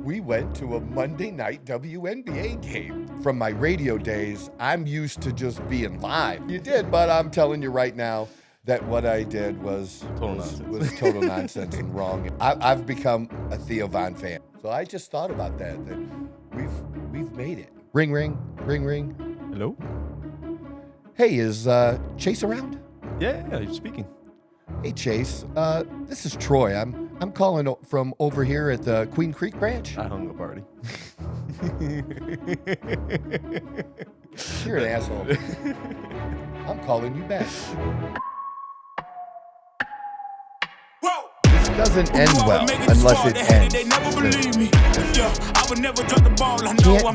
we went to a Monday night WNBA game. From my radio days, I'm used to just being live. You did, but I'm telling you right now that what I did was total nonsense and wrong. I've become a Theo Von fan. So I just thought about that we've made it. Ring, ring, ring, ring. Hello? Hey, is Chase around? Yeah, you're speaking. Hey, Chase. This is Troy. I'm calling from over here at the Queen Creek branch. I hung up already. You're an asshole. I'm calling you back. This doesn't end well unless it ends. Can't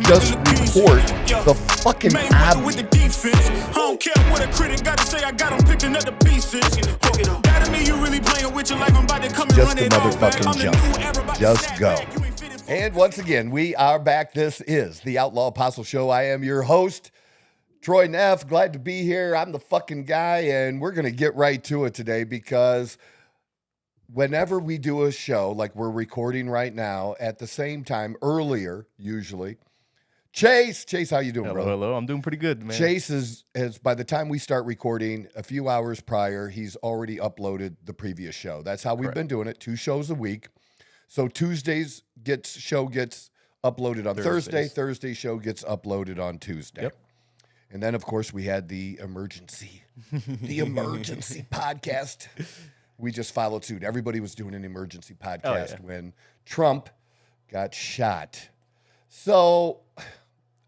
just report the fucking obvious. I don't care what a critic got to say. I got them picking up the pieces. That me, you really playing with your life. I'm about to come and Just run a it all motherfucking back. jump. Just go. And once again, we are back. This is the Outlaw Apostle Show. I am your host, Troy Neff. Glad to be here. I'm the fucking guy, and we're going to get right to it today because whenever we do a show like we're recording right now at the same time, earlier, usually, Chase, how you doing, bro? Hello. I'm doing pretty good, man. Chase is by the time we start recording a few hours prior, he's already uploaded the previous show. That's how we've been doing it, 2 shows a week. So Tuesdays show gets uploaded on Thursday show gets uploaded on Tuesday. Yep. And then, of course, we had the emergency podcast. We just followed suit. Everybody was doing an emergency podcast when Trump got shot. So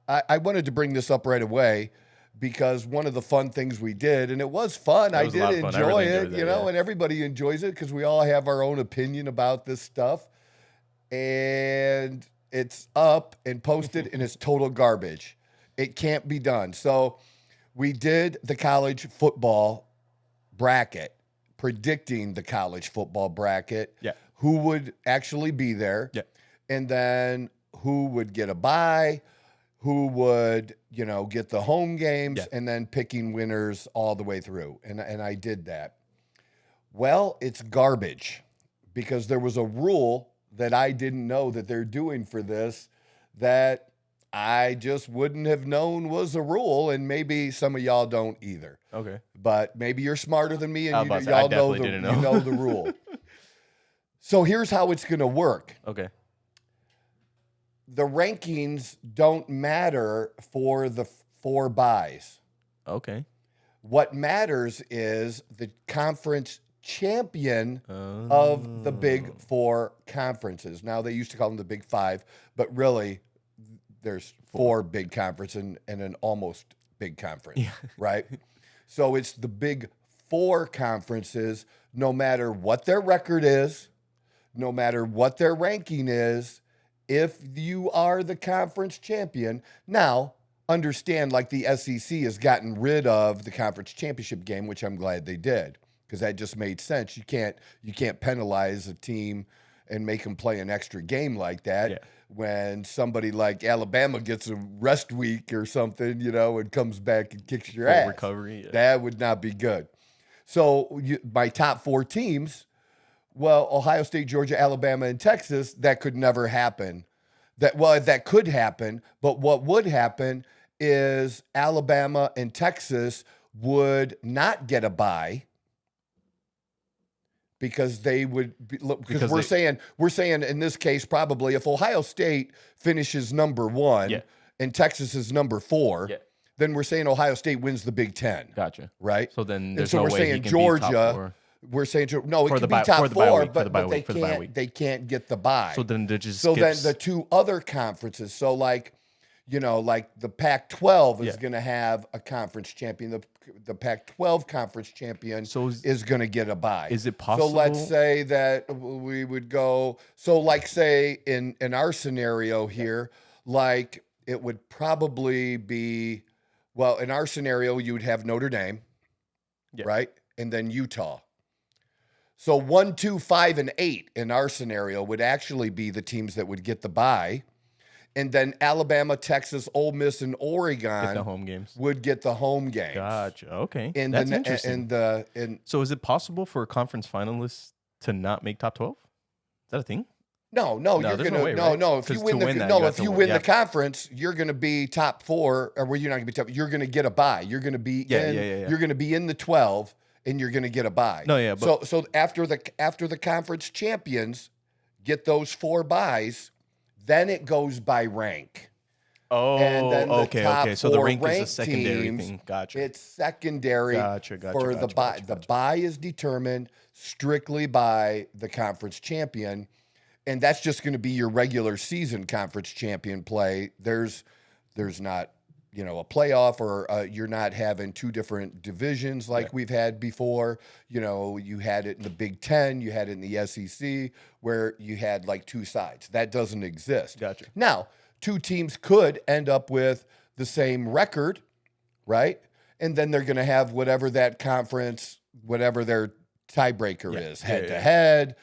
I wanted to bring this up right away because one of the fun things we did, and it was fun. I did enjoy it, and everybody enjoys it because we all have our own opinion about this stuff. And it's up and posted, and it's total garbage. It can't be done. So we did the college football bracket, predicting the college football bracket, who would actually be there, and then who would get a bye, who would, get the home games, and then picking winners all the way through. And I did that. Well, it's garbage because there was a rule that I didn't know that they're doing for this that I just wouldn't have known was a rule, and maybe some of y'all don't either. Okay. But maybe you're smarter than me, and you know the rule. So here's how it's going to work. Okay. The rankings don't matter for the 4 buys. Okay. What matters is the conference champion of the big 4 conferences. Now, they used to call them the big 5, but really there's 4 big conferences and an almost big conference, right? So it's the big 4 conferences, no matter what their record is, no matter what their ranking is. If you are the conference champion, now understand like the SEC has gotten rid of the conference championship game, which I'm glad they did because that just made sense. You can't penalize a team and make them play an extra game like that when somebody like Alabama gets a rest week or something, and comes back and kicks your ass. Recovery, That would not be good. So my top 4 teams. Well, Ohio State, Georgia, Alabama, and Texas, that could never happen. That could happen, but what would happen is Alabama and Texas would not get a bye because they would be, because we're saying in this case probably if Ohio State finishes number 1 and Texas is number 4, then we're saying Ohio State wins the Big Ten. Gotcha. Right? So then there's no way he can Georgia. Be top 4. We're saying no, it could be top 4, but they can't get the bye. So then they just then the 2 other conferences. So like the Pac-12 is going to have a conference champion. The Pac-12 conference champion is going to get a bye. Is it possible? So let's say that we would go. So like say in our scenario here, like it would probably be in our scenario you would have Notre Dame, right, and then Utah. So 1, 2, 5, and 8 in our scenario would actually be the teams that would get the bye. And then Alabama, Texas, Ole Miss, and Oregon would get the home games. Gotcha. Okay. That's interesting. So is it possible for a conference finalist to not make top 12? Is that a thing? No, you're there's gonna no way, right? If you 'Cause win to win that, no, you have if to you win, win yeah. the conference, you're gonna be top 4, or well, you're not gonna be top. You're gonna get a bye. You're gonna be Yeah. You're gonna be in the 12, and you're gonna get a bye. No, yeah, but so after the conference champions get those 4 byes, then it goes by rank. And then the top okay. So the 4 rank is a ranked secondary teams, thing. Gotcha. It's secondary Gotcha. for the bye. The bye is determined strictly by the conference champion, and that's just going to be your regular season conference champion play. There's not, a playoff, or you're not having 2 different divisions like we've had before. You had it in the Big Ten, you had it in the SEC, where you had like 2 sides. That doesn't exist. Gotcha. Now, 2 teams could end up with the same record, right? And then they're going to have whatever that conference, whatever their tiebreaker is, head to head,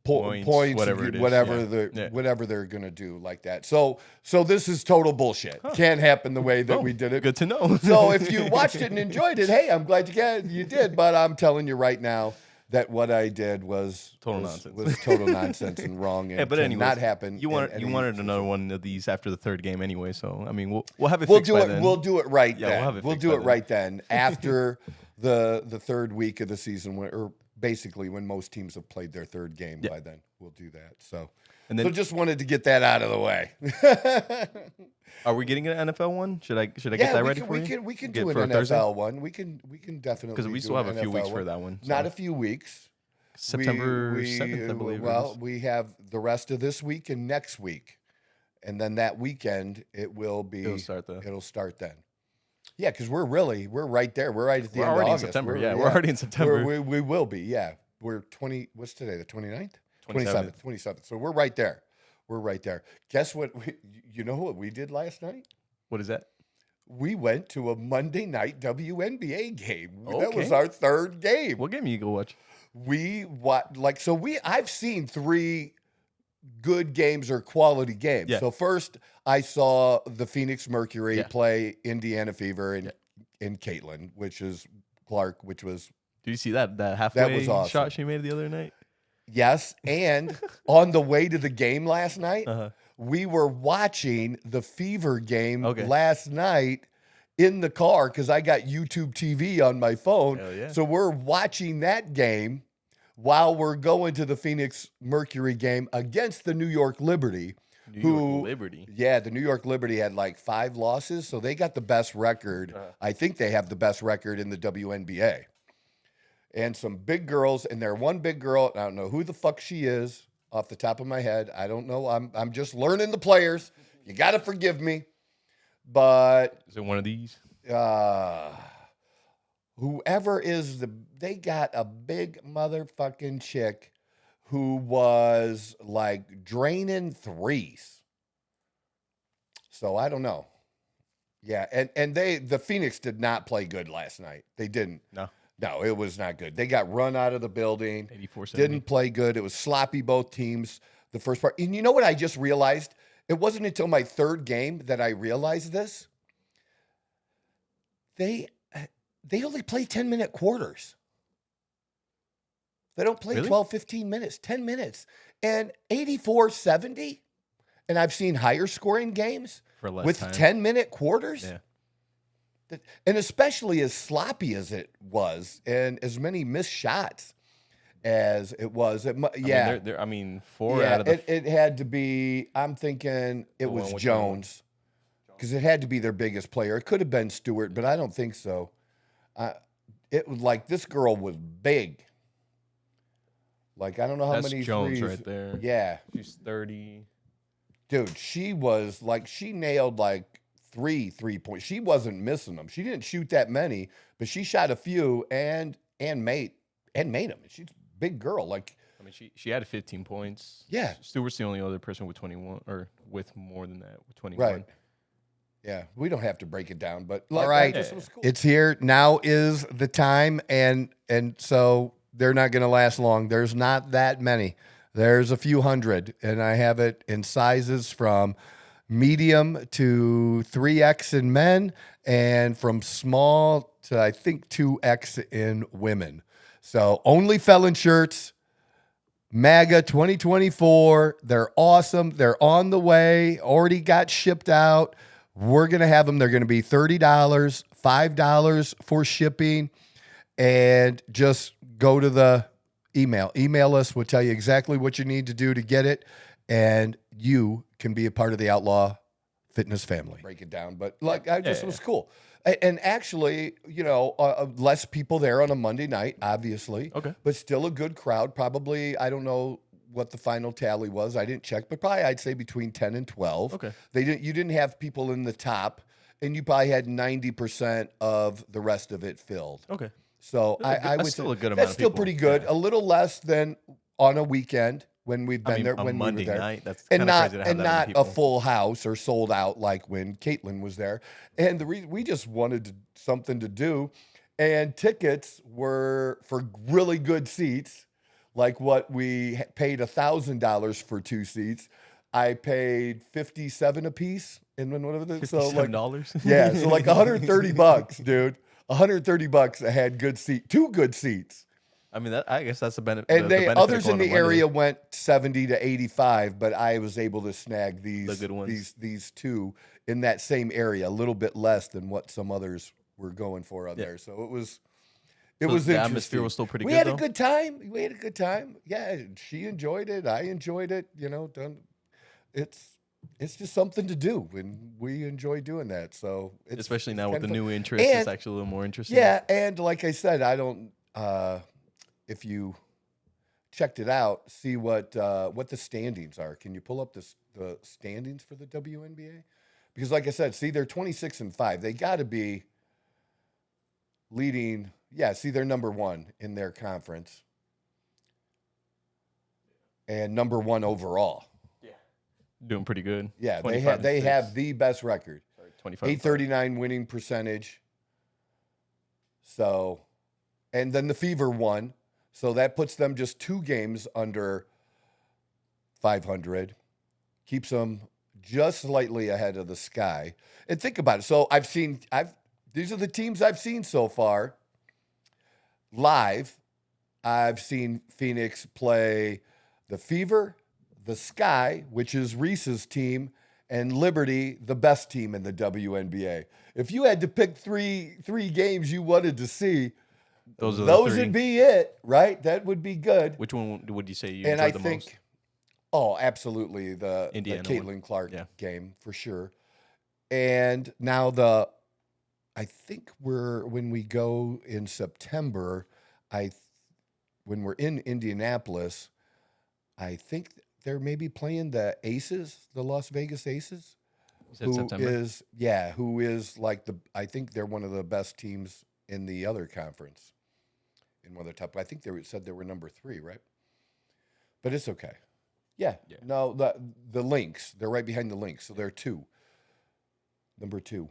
points, whatever it is. Whatever they're going to do like that. So this is total bullshit. Can't happen the way that we did it. Good to know. So if you watched it and enjoyed it, hey, I'm glad you did. But I'm telling you right now that what I did was nonsense. Was total nonsense and wrong. And but anyways, not happen. You wanted another one of these after the 3rd game anyway. So I mean, we'll have it. We'll fixed do by it. then. We'll do it right then. We'll have it. We'll fixed do by it then. right then after the 3rd week of the season, or basically when most teams have played their 3rd game. By then, we'll do that. So just wanted to get that out of the way. Are we getting an NFL one? Should I get that ready for you? We can Get do an for NFL Thursday? one. We can definitely, Because we do still have an a few NFL weeks one. for that one. Not a few weeks. September 7th, I believe. Well, we have the rest of this week and next week, and then that weekend it'll start then. Yeah, because we're right there. We're right at the end of already August. in September. We're already in September. We will be. Yeah, we're 20. What's today? The 29th? 27th. 27th. So we're right there. We're right there. Guess what? You know what we did last night? What is that? We went to a Monday night WNBA game. That was Okay. our 3rd game. What game you go watch? I've seen 3 good games or quality games. Yeah. So first I saw the Phoenix Mercury play Indiana Fever in Caitlin, which is Clark, which was Did you see that halfway was awesome. shot she made the other night? yes. And on the way to the game last night, we were watching the Fever game last night in the car because I got YouTube TV on my phone. Hell yeah. So we're watching that game while we're going to the Phoenix Mercury game against the New York Liberty. Liberty. Yeah, the New York Liberty had like 5 losses, so they got the best record. I think they have the best record in the WNBA. And some big girls, and they're one big girl, I don't know who the fuck she is off the top of my head. I don't know. I'm just learning the players. You got to forgive me. But Is it one of these? whoever is they got a big motherfucking chick who was like draining threes. So I don't know. Yeah, and the Phoenix did not play good last night. They didn't. No, it was not good. They got run out of the building. 84-70. Didn't play good. It was sloppy, both teams, the first part. And you know what I just realized? It wasn't until my 3rd game that I realized this. They only play 10-minute quarters. They don't play Really? 12, 15 minutes, 10 minutes. And 84-70, and I've seen higher scoring games For less with time. 10-minute quarters. Yeah. And especially as sloppy as it was and as many missed shots as it was. I mean, 4 out of the... it had to be, I'm thinking it The one was with Jones because it had to be their biggest player. It could have been Stewart, but I don't think so. It was like this girl was big. Like, I don't know how That's many Jones threes. right there. Yeah. She's 30. Dude, she was like, she nailed like 3 points. She wasn't missing them. She didn't shoot that many, but she shot a few and made them. She's a big girl. Like, I mean, she had 15 points. Yeah. Stewart's the only other person with 21, or with more than that, with 21. right. Yeah, we don't have to break it down, but all right, was cool. It's here. Now is the time, and so they're not going to last long. There's not that many. There's a few hundred, and I have it in sizes from medium to 3X in men, and from small to, I think, 2X in women. So only felon shirts, MAGA 2024. They're awesome. They're on the way. Already got shipped out. We're going to have them. They're going to be $30, $5 for shipping. And just go to the email. Email us. We'll tell you exactly what you need to do to get it. And you can be a part of the Outlaw Fitness family. Break it down. But it was cool. And actually, less people there on a Monday night, obviously. Okay. But still a good crowd. Probably, I don't know what the final tally was. I didn't check, but probably I'd say between 10 and 12. Okay. You didn't have people in the top, and you probably had 90% of the rest of it filled. Okay. So I would that's still say a good amount that's of still people. pretty good. Yeah. A little less than on a weekend when we've been there. On When Monday we were there. night, that's and kind of not crazy to have and that many not people. a full house or sold out like when Caitlin was there. And the reason we just wanted something to do, and tickets were for really good seats, like what we paid $1,000 for 2 seats. I paid $57 a piece, and whatever. So like $57? yeah, so like $130, dude. $130. I had two good seats. I mean, I guess that's the benefit. And the benefit of others in going the on Monday. area went 70 to 85, but I was able to snag The good ones. these two in that same area, a little bit less than what some others were going for out there. So it was So was the interesting. atmosphere was still pretty We good, had though? a good time. We had a good time. Yeah, she enjoyed it. I enjoyed it. It's just something to do, and we enjoy doing that. So Especially it's now with kinda the fun. new interest, And- it's actually a little more interesting. Yeah, and like I said, I don't. If you checked it out, see what the standings are. Can you pull up the standings for the WNBA? Because like I said, see, they're 26-5. They got to be leading. Yeah, see, they're number 1 in their conference and number 1 overall. Doing pretty good. Yeah, 25 they and have 6. the best record. 25. 839 winning percentage. So, and then the Fever won. So that puts them just 2 games under 500. Keeps them just slightly ahead of the Sky. And think about it. So these are the teams I've seen so far live. I've seen Phoenix play the Fever, the Sky, which is Reese's team, and Liberty, the best team in the WNBA. If you had to pick three games you wanted to see, Those would be it, right? That would be good. Which one would you say you And enjoyed I the think, most? absolutely the Indiana Caitlin Clark Yeah. game for sure. And now I think when we go in September, when we're in Indianapolis, I think they're maybe playing the Aces, the Las Vegas Aces. Is that September? Who is like I think they're one of the best teams in the other conference. In one of the top, I think said they were number 3, right? But it's okay. Yeah. No, the Lynx, they're right behind the Lynx, so they're number 2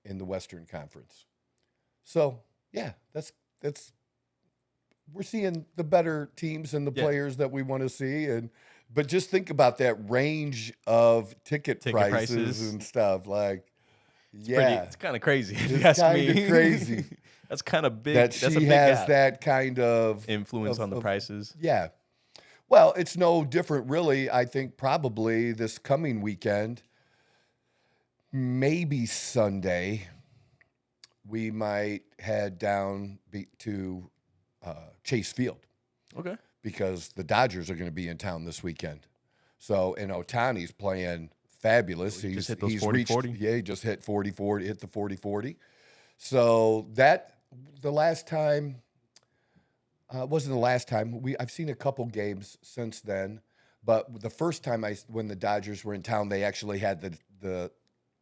in the Western Conference. So yeah, that's we're seeing the better teams and the players that we want to see, but just think about that range of ticket prices and stuff. Like, It's kind of crazy. If you it's ask kind me. of crazy That's kind of big. that That's a she big has gap. that kind of Influence on the prices. Yeah. Well, it's no different, really. I think probably this coming weekend, maybe Sunday, we might head down to Chase Field. Okay. Because the Dodgers are going to be in town this weekend. So, and Ohtani's playing fabulous. He just hit those he's 40-40. Yeah, he just hit 40-40, hit the 40-40. So the last time, wasn't the last time. I've seen a couple games since then. But the first time when the Dodgers were in town, they actually had the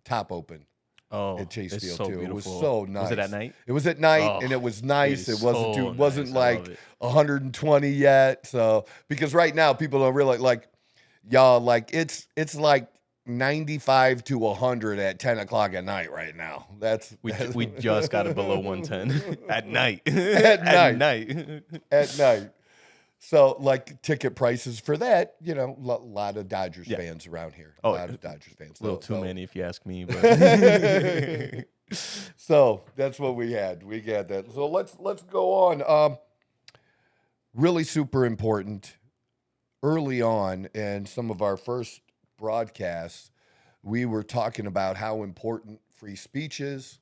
top open. Oh, At Chase it's Field so too. beautiful. It was so nice. Was it at night? It was at night, Oh, and it was nice. it is It wasn't so wasn't nice. I love like it. 120 yet. So because right now people don't realize, like, y'all, like it's like 95 to 100 at 10 o'clock at night right now. We just got it below 110 at night. At At night. night. At night. So like ticket prices for that, lot of Dodgers fans around here. A lot of Dodgers fans. A little too So- many, if you ask me. But So that's what we had. We got that. So let's go on. Really super important. early on in some of our first broadcasts, we were talking about how important free speech is.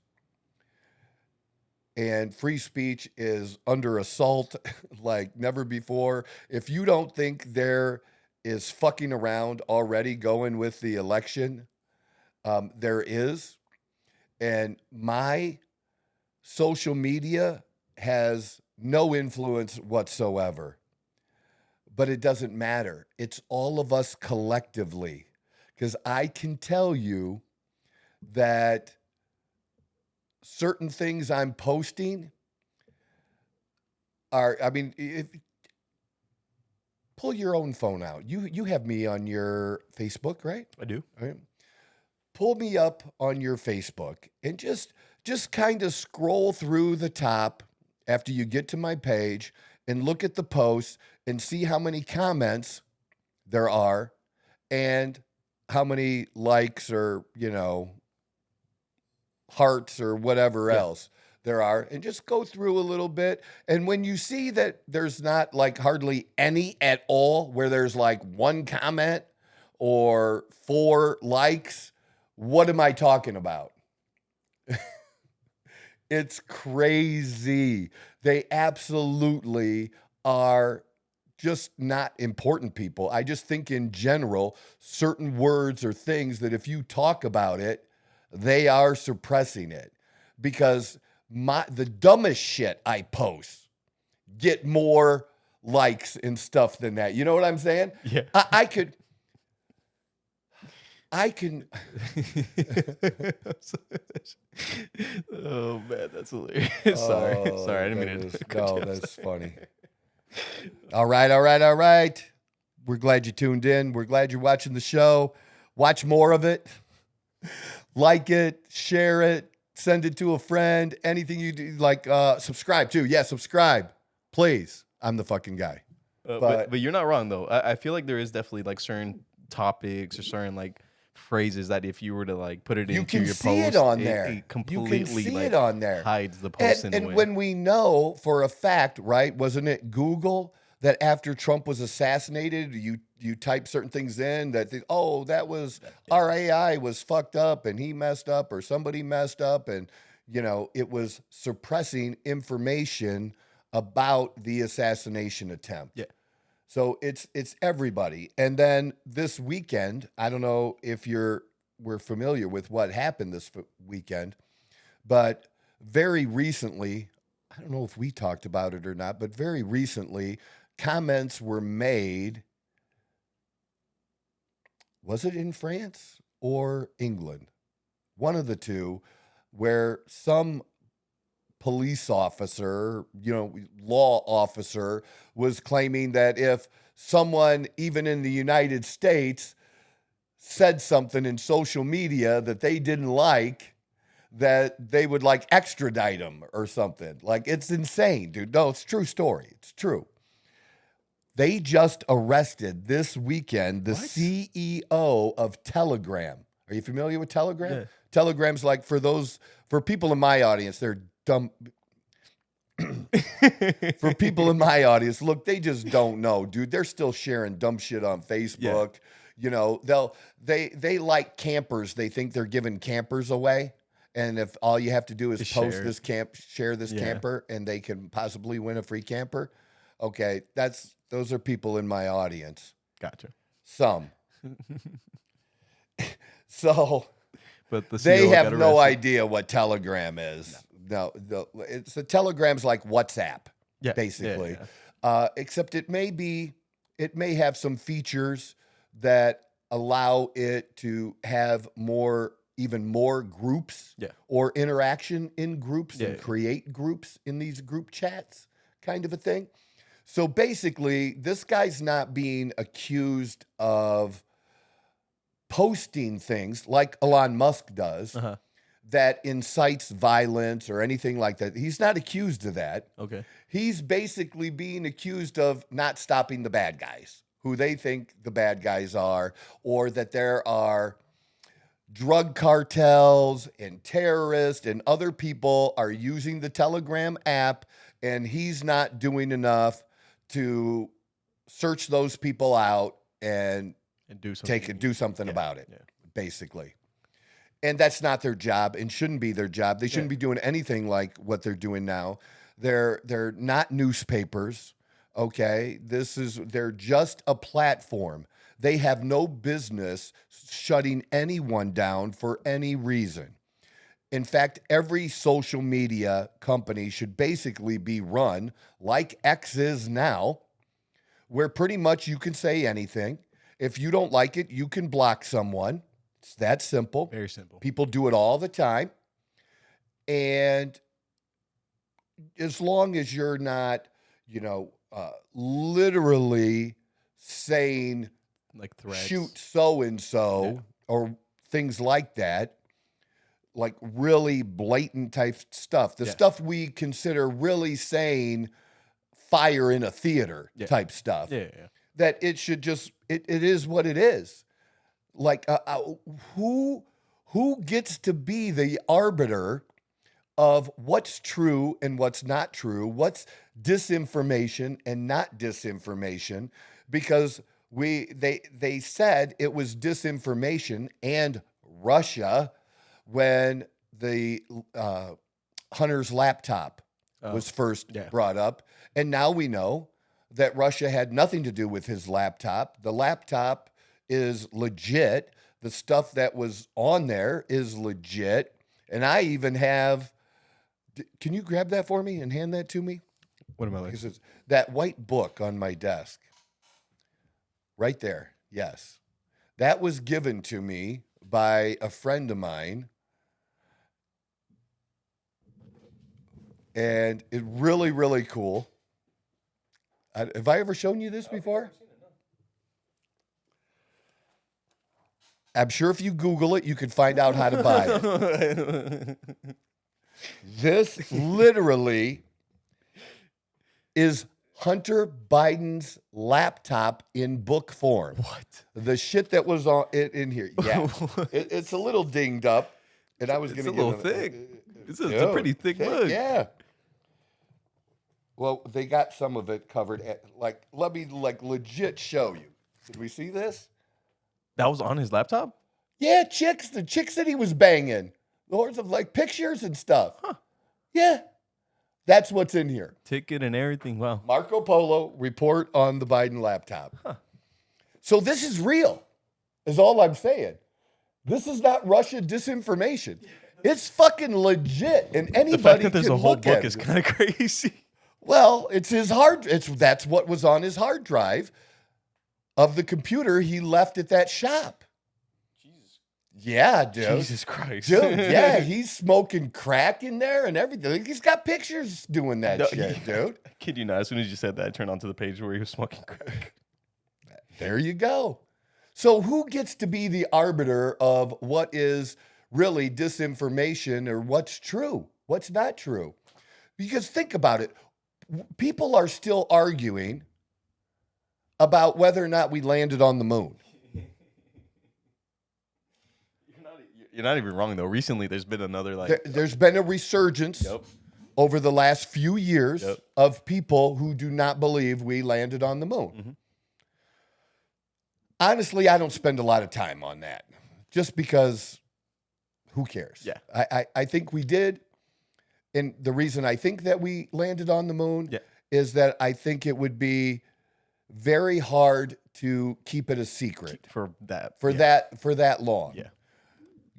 And free speech is under assault like never before. If you don't think there is fucking around already going with the election, there is. And my social media has no influence whatsoever. But it doesn't matter. It's all of us collectively. Because I can tell you that certain things I'm posting are, pull your own phone out. You have me on your Facebook, right? I do. All right. Pull me up on your Facebook and just kind of scroll through the top after you get to my page and look at the posts and see how many comments there are and how many likes or, hearts or whatever else there are, and just go through a little bit. And when you see that there's not like hardly any at all, where there's like one comment or 4 likes, what am I talking about? It's crazy. They absolutely are just not important people. I just think in general, certain words or things that if you talk about it, they are suppressing it, because the dumbest shit I post get more likes and stuff than that. You know what I'm saying? Yeah. I can. Oh man, that's hilarious. Sorry, I didn't mean to. No, that's funny. All right. We're glad you tuned in. We're glad you're watching the show. Watch more of it. Like it, share it, send it to a friend. Anything you do, like subscribe too. Yeah, subscribe, please. I'm the fucking guy. But you're not wrong though. I feel like there is definitely like certain topics or certain like phrases that if you were to like put it into your post, it on there. It completely you can see like it on there. hides the post in a way. And when we know for a fact, right? Wasn't it Google that after Trump was assassinated, you type certain things in that that was our AI was fucked up and he messed up or somebody messed up, and it was suppressing information about the assassination attempt. Yeah. So it's everybody. And then this weekend, I don't know if we're familiar with what happened this weekend, but very recently, I don't know if we talked about it or not, but very recently, comments were made. Was it in France or England? One of the two, where some police officer, law officer, was claiming that if someone, even in the United States, said something in social media that they didn't like, that they would like extradite them or something. Like, it's insane, dude. No, it's a true story. It's true. They just arrested this weekend the CEO of Telegram. Are you familiar with Telegram? Yeah. Telegram's like, for people in my audience, they're dumb. For people in my audience, look, they just don't know, dude. They're still sharing dumb shit on Facebook. They like campers. They think they're giving campers away. And if all you have to do is post share this camper, and they can possibly win a free camper. Okay, those are people in my audience. Gotcha. Some. So but they have no idea what Telegram is. No, it's the Telegram's like WhatsApp, basically. Yeah. Except it may have some features that allow it to have even more groups or interaction in groups and create groups in these group chats, kind of a thing. So basically, this guy's not being accused of posting things like Elon Musk does that incites violence or anything like that. He's not accused of that. Okay. He's basically being accused of not stopping the bad guys, who they think the bad guys are, or that there are drug cartels and terrorists and other people are using the Telegram app, and he's not doing enough to search those people out and do something. do something about it, Yeah. basically. And that's not their job and shouldn't be their job. They shouldn't be doing anything like what they're doing now. They're not newspapers, okay? They're just a platform. They have no business shutting anyone down for any reason. In fact, every social media company should basically be run like X is now, where pretty much you can say anything. If you don't like it, you can block someone. It's that simple. Very simple. People do it all the time. And as long as you're not, literally saying, Like threats. shoot so-and-so or things like that, like really blatant type stuff, the stuff we consider really saying fire in a theater type stuff, that it should just, it is what it is. Like, who gets to be the arbiter of what's true and what's not true, what's disinformation and not disinformation? Because they said it was disinformation and Russia when the Hunter's laptop was first brought up. And now we know that Russia had nothing to do with his laptop. The laptop is legit. The stuff that was on there is legit. And I even have, can you grab that for me and hand that to me? What am I like? Because it's that white book on my desk. Right there. Yes. That was given to me by a friend of mine. And it really, really cool. Have I ever shown you this before? I'm sure if you Google it, you can find out how to buy it. This literally is Hunter Biden's laptop in book form. What? The shit that was on it in here. Yeah. It's a little dinged up. And I was going to It's a little thick. It's a pretty thick book. Yeah. Well, they got some of it covered. Let me legit show you. Did we see this? That was on his laptop? Yeah, the chicks that he was banging. Lords of pictures and stuff. Huh. Yeah. That's what's in here. Ticket and everything. Wow. Marco Polo report on the Biden laptop. Huh. So this is real, is all I'm saying. This is not Russia disinformation. It's fucking legit, and anybody The fact that there's can a whole look book at is it. kind of crazy. Well, it's his that's what was on his hard drive of the computer he left at that shop. Jesus. Yeah, dude. Jesus Christ. Dude, yeah, he's smoking crack in there and everything. He's got pictures doing that shit, dude. I kid you not. As soon as you said that, I turned onto the page where he was smoking crack. There you go. So who gets to be the arbiter of what is really disinformation or what's true, what's not true? Because think about it. People are still arguing about whether or not we landed on the moon. You're not even wrong, though. Recently, there's been another, There's been a resurgence over the last few years of people who do not believe we landed on the moon. Mm-hmm. Honestly, I don't spend a lot of time on that just because who cares? Yeah. I think we did. And the reason I think that we landed on the moon is that I think it would be very hard to keep it a secret for that long. Yeah.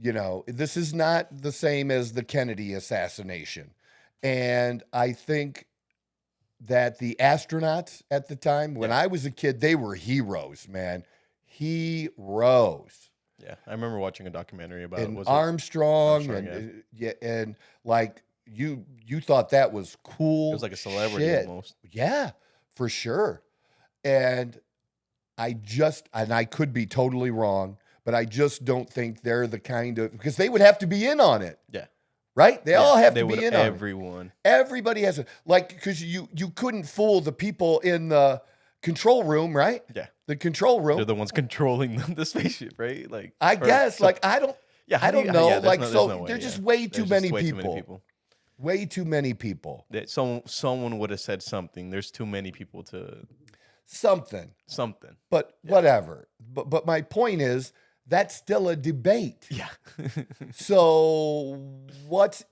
You know, this is not the same as the Kennedy assassination. And I think that the astronauts at the time, when I was a kid, they were heroes, man. Heroes. Yeah. I remember watching a documentary about Armstrong and like you thought that was cool. It was like a celebrity shit. Almost. Yeah, for sure. And I could be totally wrong, but I just don't think they're the kind of, because they would have to be in on it. Yeah. Right? They all have to be in on it. Everyone. Everybody has because you couldn't fool the people in the control room, right? Yeah. The control room. They're the ones controlling the spaceship, right? I don't know. There's just way too many people. Way too many people. Someone would have said something. There's too many people to. something. Something. But whatever. But my point is, that's still a debate. Yeah. So what's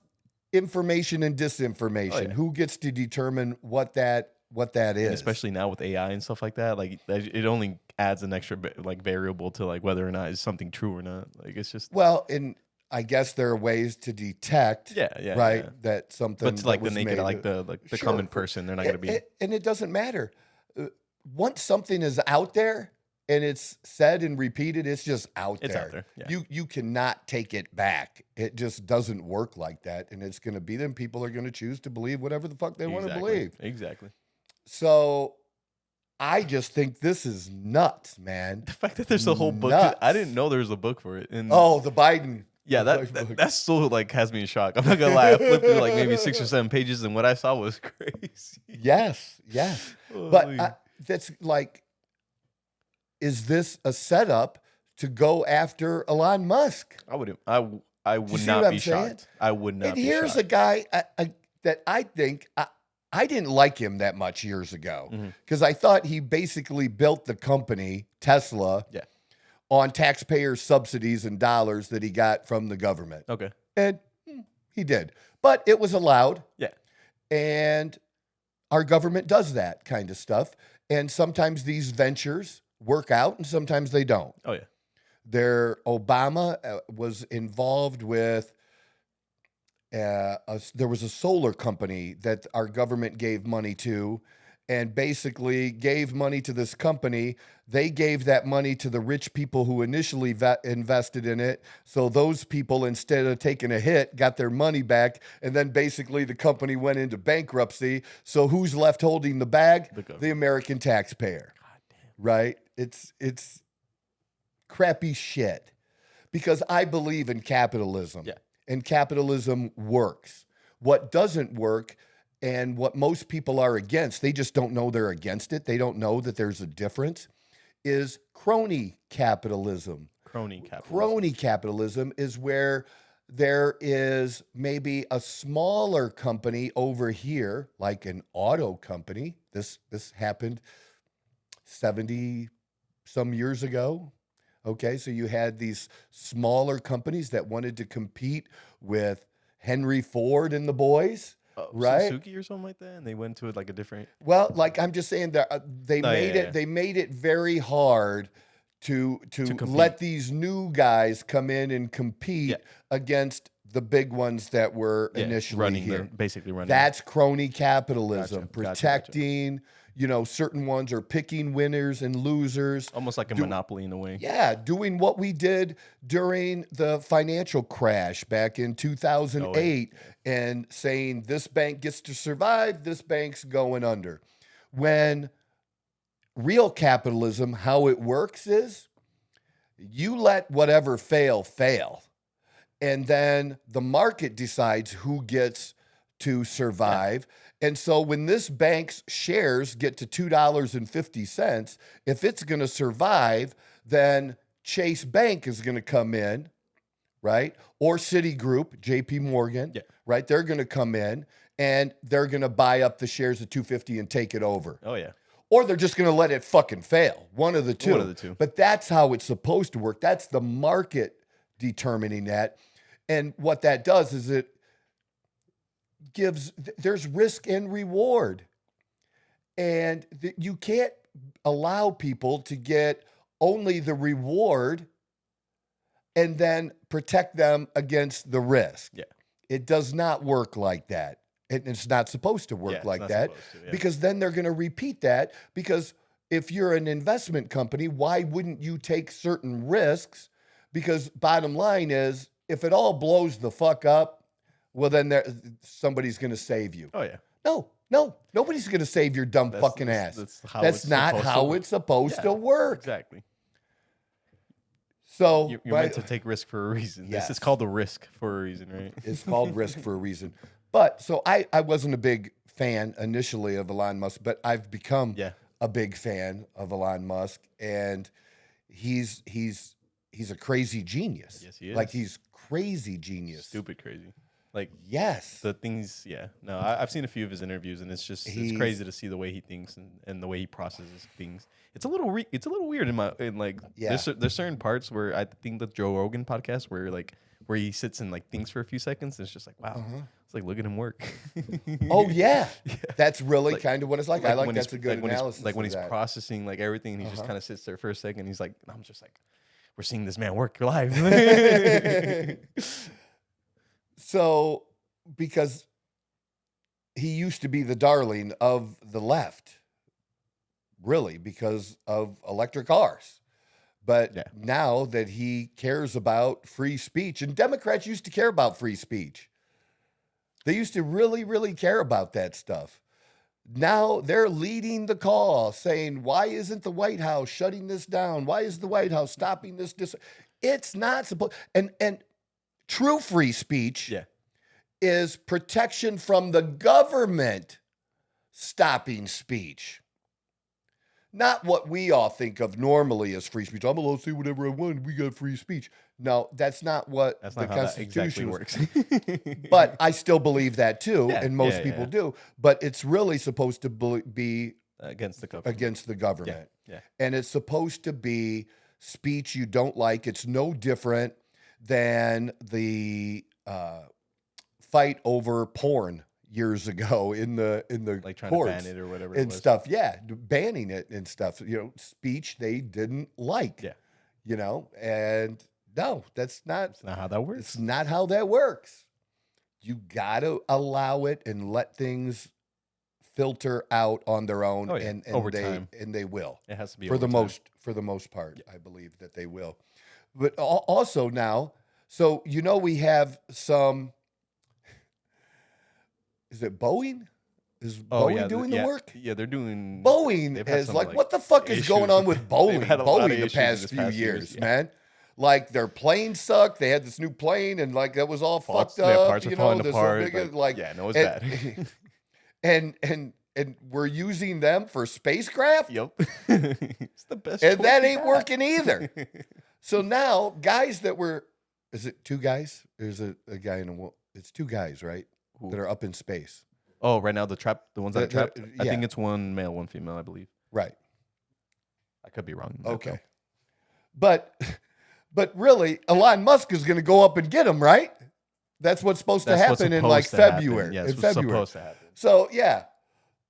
information and disinformation? Oh, yeah. Who gets to determine what that is? And especially now with AI and stuff like that, like it only adds an extra like variable to like whether or not it's something true or not. Like it's just well, and I guess there are ways to detect, right, that something. But to like the was naked, made, like the sure, common person, they're not going to be. And it doesn't matter. Once something is out there and it's said and repeated, it's just out there. It's out there. Yeah. You cannot take it back. It just doesn't work like that. And it's going to be them. People are going to choose to believe whatever the fuck they want to believe. Exactly. So I just think this is nuts, man. The fact that there's a whole book. I didn't know there was a book for it. And the Biden. Yeah, that still like has me in shock. I'm not gonna lie. I flipped through like maybe 6 or 7 pages, and what I saw was crazy. Yes. But that's like, is this a setup to go after Elon Musk? I wouldn't. I would not be shocked. I would not. And be here's shocked. a guy that I think I didn't like him that much years ago because I thought he basically built the company Tesla. Yeah. On taxpayer subsidies and dollars that he got from the government. Okay. And he did. But it was allowed. Yeah. And our government does that kind of stuff. And sometimes these ventures work out and sometimes they don't. Oh, yeah. Obama was involved with, there was a solar company that our government gave money to and basically gave money to this company. They gave that money to the rich people who initially invested in it. So those people, instead of taking a hit, got their money back. And then basically the company went into bankruptcy. So who's left holding the bag? The American taxpayer. God damn. Right? It's crappy shit. Because I believe in capitalism. Yeah. And capitalism works. What doesn't work, and what most people are against, they just don't know they're against it. They don't know that there's a difference, is crony capitalism. Crony capitalism. Crony capitalism is where there is maybe a smaller company over here, like an auto company. This happened 70 some years ago. Okay, so you had these smaller companies that wanted to compete with Henry Ford and the boys. Right, Suzuki or something like that, and they went to it like a different. Well, like I'm just saying that they made it very hard to let these new guys come in and compete against the big ones that were initially basically running. That's crony capitalism, Gotcha. protecting. Certain ones are picking winners and losers. Almost like a monopoly in a way. Yeah, doing what we did during the financial crash back in 2008 and saying this bank gets to survive, this bank's going under. When real capitalism, how it works is you let whatever fail. And then the market decides who gets to survive. Yeah. And so when this bank's shares get to $2.50, if it's going to survive, then Chase Bank is going to come in, right? Or Citigroup, JP Morgan, right? They're going to come in and they're going to buy up the shares at $2.50 and take it over. Oh, yeah. Or they're just going to let it fucking fail. One of the two. But that's how it's supposed to work. That's the market determining that. And what that does is it there's risk and reward. And you can't allow people to get only the reward and then protect them against the risk. Yeah. It does not work like that. It's not supposed to work like that because then they're going to repeat that. Because if you're an investment company, why wouldn't you take certain risks? Because bottom line is, if it all blows the fuck up, well, then somebody's going to save you. Oh, yeah. No, nobody's going to save your dumb fucking ass. That's not how it's supposed to work. Exactly. So you're meant to take risk for a reason. Yes. This is called the risk for a reason, right? It's called risk for a reason. But so I wasn't a big fan initially of Elon Musk, but I've become a big fan of Elon Musk, and he's a crazy genius. Yes, he is. Like he's crazy genius. Stupid crazy. Like Yes. the things, yeah. No, I've seen a few of his interviews, and it's He's- crazy to see the way he thinks and the way he processes things. It's a little weird in like Yeah. there's certain parts where I think the Joe Rogan podcast where he sits and like thinks for a few seconds. And it's just like wow, it's like look at him work. Oh yeah. That's really kind of what it's like. I like when that's he's- a good analysis. Like when of he's that. processing like everything, and he just kind of sits there for a second. He's like, I'm just like, we're seeing this man work live. So, because he used to be the darling of the left, really, because of electric cars. But Yeah. now that he cares about free speech, and Democrats used to care about free speech, they used to really, really care about that stuff. Now they're leading the call saying, why isn't the White House shutting this down? Why is the White House stopping this? It's not supposed, and true free speech Yeah. is protection from the government stopping speech. Not what we all think of normally as free speech. I'm allowed to say whatever I want. We got free speech. No, that's not what That's the not how that Constitution exactly works. But I still believe that too, Yeah, and most yeah, people yeah. do. But it's really supposed to be Against the government. against the government. Yeah. And it's supposed to be speech you don't like. It's no different than the fight over porn years ago in the Like trying courts to ban it or whatever it and was. stuff. Yeah, banning it and stuff. Speech they didn't like. Yeah. And no, that's not. It's not how that works. It's not how that works. You gotta allow it and let things filter out on their own, Oh, yeah. and Over time. they will. It has to be For the over time. for the most part, I believe that they will. But also now, so we have some. Is it Boeing? Is Boeing doing the work? Yeah, they're doing. Boeing they've had is some, like, what the fuck is going issues. on with Boeing? They've had a lot of Boeing the issues past this few past years, yeah. man. Like their plane sucked. They had this new plane, and like that was all Parts- fucked yeah, up. parts are falling this apart, big, like, yeah, no, it's and, bad. and we're using them for spacecraft, Yep. It's the best. and choice that we ain't got. working either. So now, guys that were, is it two guys? There's a guy and a woman. It's two guys, right? Who? That are up in space, Oh, right now the ones that are trapped. I yeah. think it's one male, one female. I believe. right? I could be wrong. Okay. But really, Elon Musk is going to go up and get him, right? That's what's supposed to That's what's happen in supposed like to happen. February. Yeah, in it's what's February. supposed to happen. So yeah.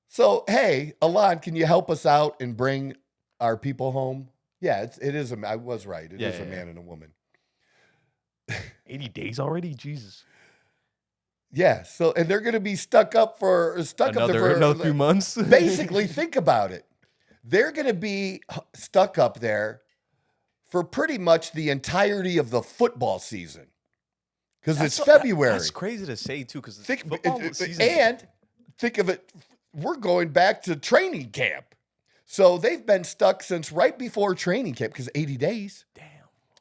So hey, Elon, can you help us out and bring our people home? Yeah, it is. I was right. It is Yeah, a yeah, man and a woman. 80 days already. Jesus. Yeah. So and they're going to be stuck up there for Another few months. Basically, think about it. They're going to be stuck up there for pretty much the entirety of the football season because it's February. That's crazy to say too, because Think football season. and think of it. We're going back to training camp, so they've been stuck since right before training camp because 80 days, Damn.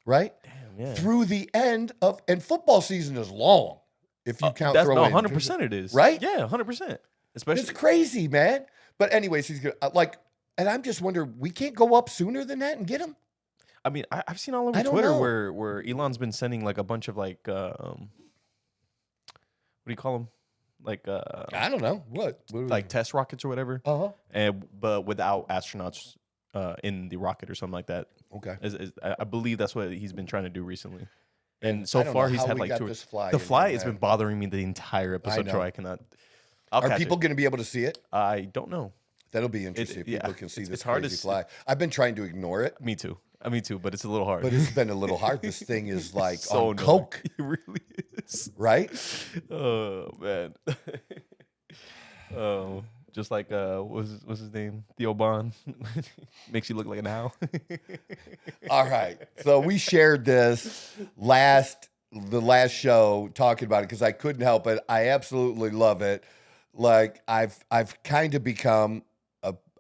right? Damn. Yeah. Through the end of and football season is long if you count. That's throw in 100%. It is right. Yeah, 100%. Especially. It's crazy, man. But anyways, he's gonna and I'm just wondering, we can't go up sooner than that and get him. I mean, I've seen all over I don't Twitter know. where Elon's been sending like a bunch of like what do you call them? Like I don't know what like test rockets or whatever, but without astronauts in the rocket or something like that. Okay. I believe that's what he's been trying to do recently. And I so don't far, know he's how had we like got two. this fly The in fly here, has man. been bothering me the entire episode. know. Troy, I cannot. I'll Are catch people it. going to be able to see it? I don't know. That'll be interesting. yeah, People can see it's this hard to crazy see. fly. I've been trying to ignore it, Me too. Me too. But it's a little hard. but it's been a little hard. This thing is like so on annoying. coke, It really is. right? Oh man. Oh, just like what's his name? Theo Bond. Makes you look like an owl. All right. So we shared this the last show talking about it because I couldn't help it. I absolutely love it. Like I've kind of become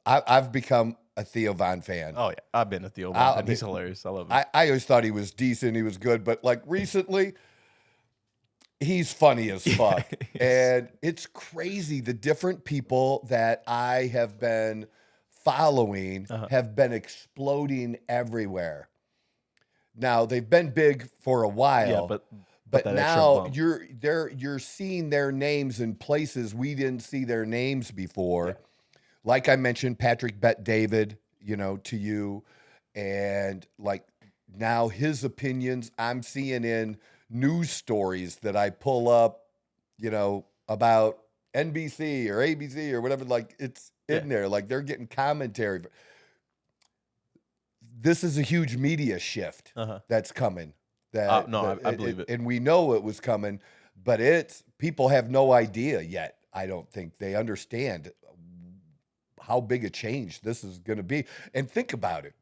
I've become a Theo Von fan. Oh yeah, I've been a Theo I'll Bond. be- He's hilarious. I love him. I always thought he was decent. He was good, but like recently, he's funny as fuck. And it's crazy. The different people that I have been following have been exploding everywhere. Now they've been big for a while, yeah, But that extra now bump. you're seeing their names in places we didn't see their names before. Like I mentioned, Patrick Bet David, to you, and like now his opinions I'm seeing in news stories that I pull up, about NBC or ABC or whatever. Like it's in there. Like they're getting commentary. This is a huge media shift that's coming. I believe it. And we know it was coming, but people have no idea yet. I don't think they understand how big a change this is going to be. And think about it.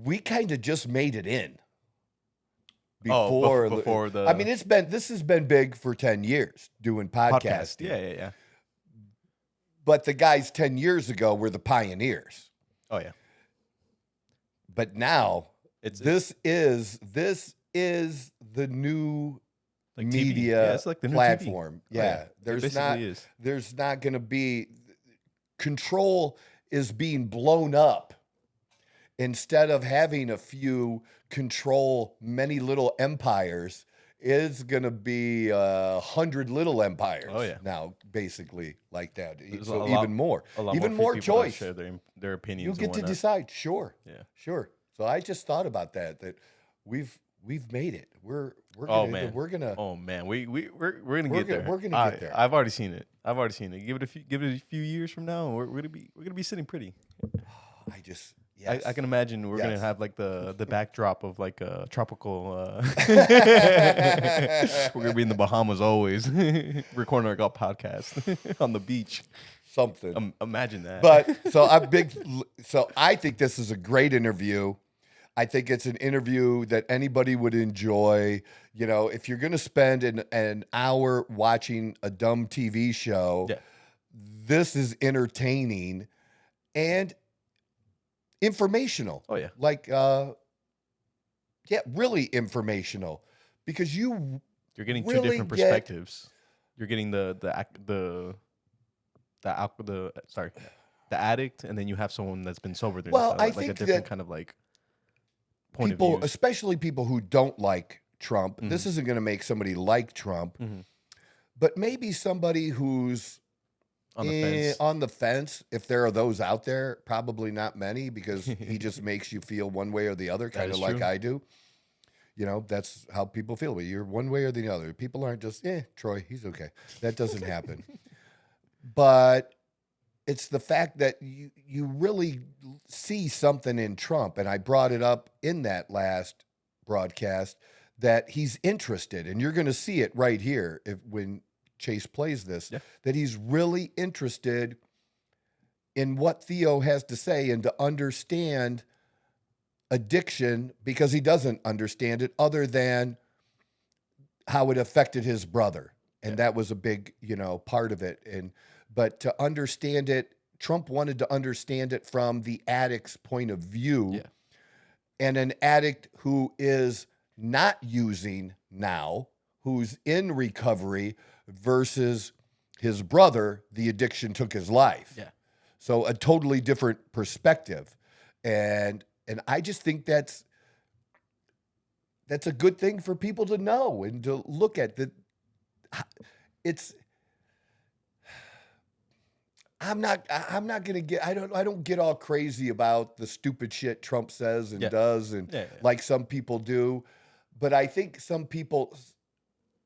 We kind of just made it in before the. I mean, this has been big for 10 years doing podcasting. Yeah. But the guys 10 years ago were the pioneers. Oh yeah. But now this is the new like media it's like the new platform. TV. Yeah. There's There's not going to be control is being blown up. Instead of having a few control many little empires, it's going to be 100 little empires. Oh, yeah. Now, basically like that. There's So a even lot- more. A lot Even more more people that choice. share their opinions. You and get to whatnot. decide. Sure. Yeah. Sure. So I just thought about that we've made it. We're Oh gonna, man. we're gonna Oh man. We're gonna get there. we're gonna get there. I've already seen it. Give it a few years from now. We're gonna be sitting pretty. yes. I can imagine we're gonna Yes. have like the backdrop of like a tropical. We're gonna be in the Bahamas always, recording our podcast on the beach. something. Imagine that. But so I think this is a great interview. I think it's an interview that anybody would enjoy. If you're going to spend an hour watching a dumb TV show, this is entertaining and informational. Oh yeah. Like, really informational because you're getting two really different perspectives. You're getting the addict, and then you have someone that's been sober. Well, I like think a different that kind of like point of people, view. especially people who don't like Trump, Mm-hmm. this isn't going to make somebody like Trump, but maybe somebody who's On the fence. on the fence, if there are those out there, probably not many because he just makes you feel one way or the other, kind of is like true. I do. That's how people feel. You're one way or the other. People aren't just, Troy, he's okay. That doesn't happen. But it's the fact that you really see something in Trump, and I brought it up in that last broadcast, that he's interested, and you're going to see it right here when Chase plays this, that he's really interested in what Theo has to say and to understand addiction because he doesn't understand it other than how it affected his brother. And that was a big, part of it. But to understand it, Trump wanted to understand it from the addict's point of view. And an addict who is not using now, who's in recovery, versus his brother, the addiction took his life. So a totally different perspective. And I just think that's a good thing for people to know and to look at. I'm not gonna get. I don't get all crazy about the stupid shit Trump says and does, and like some people do. But I think some people.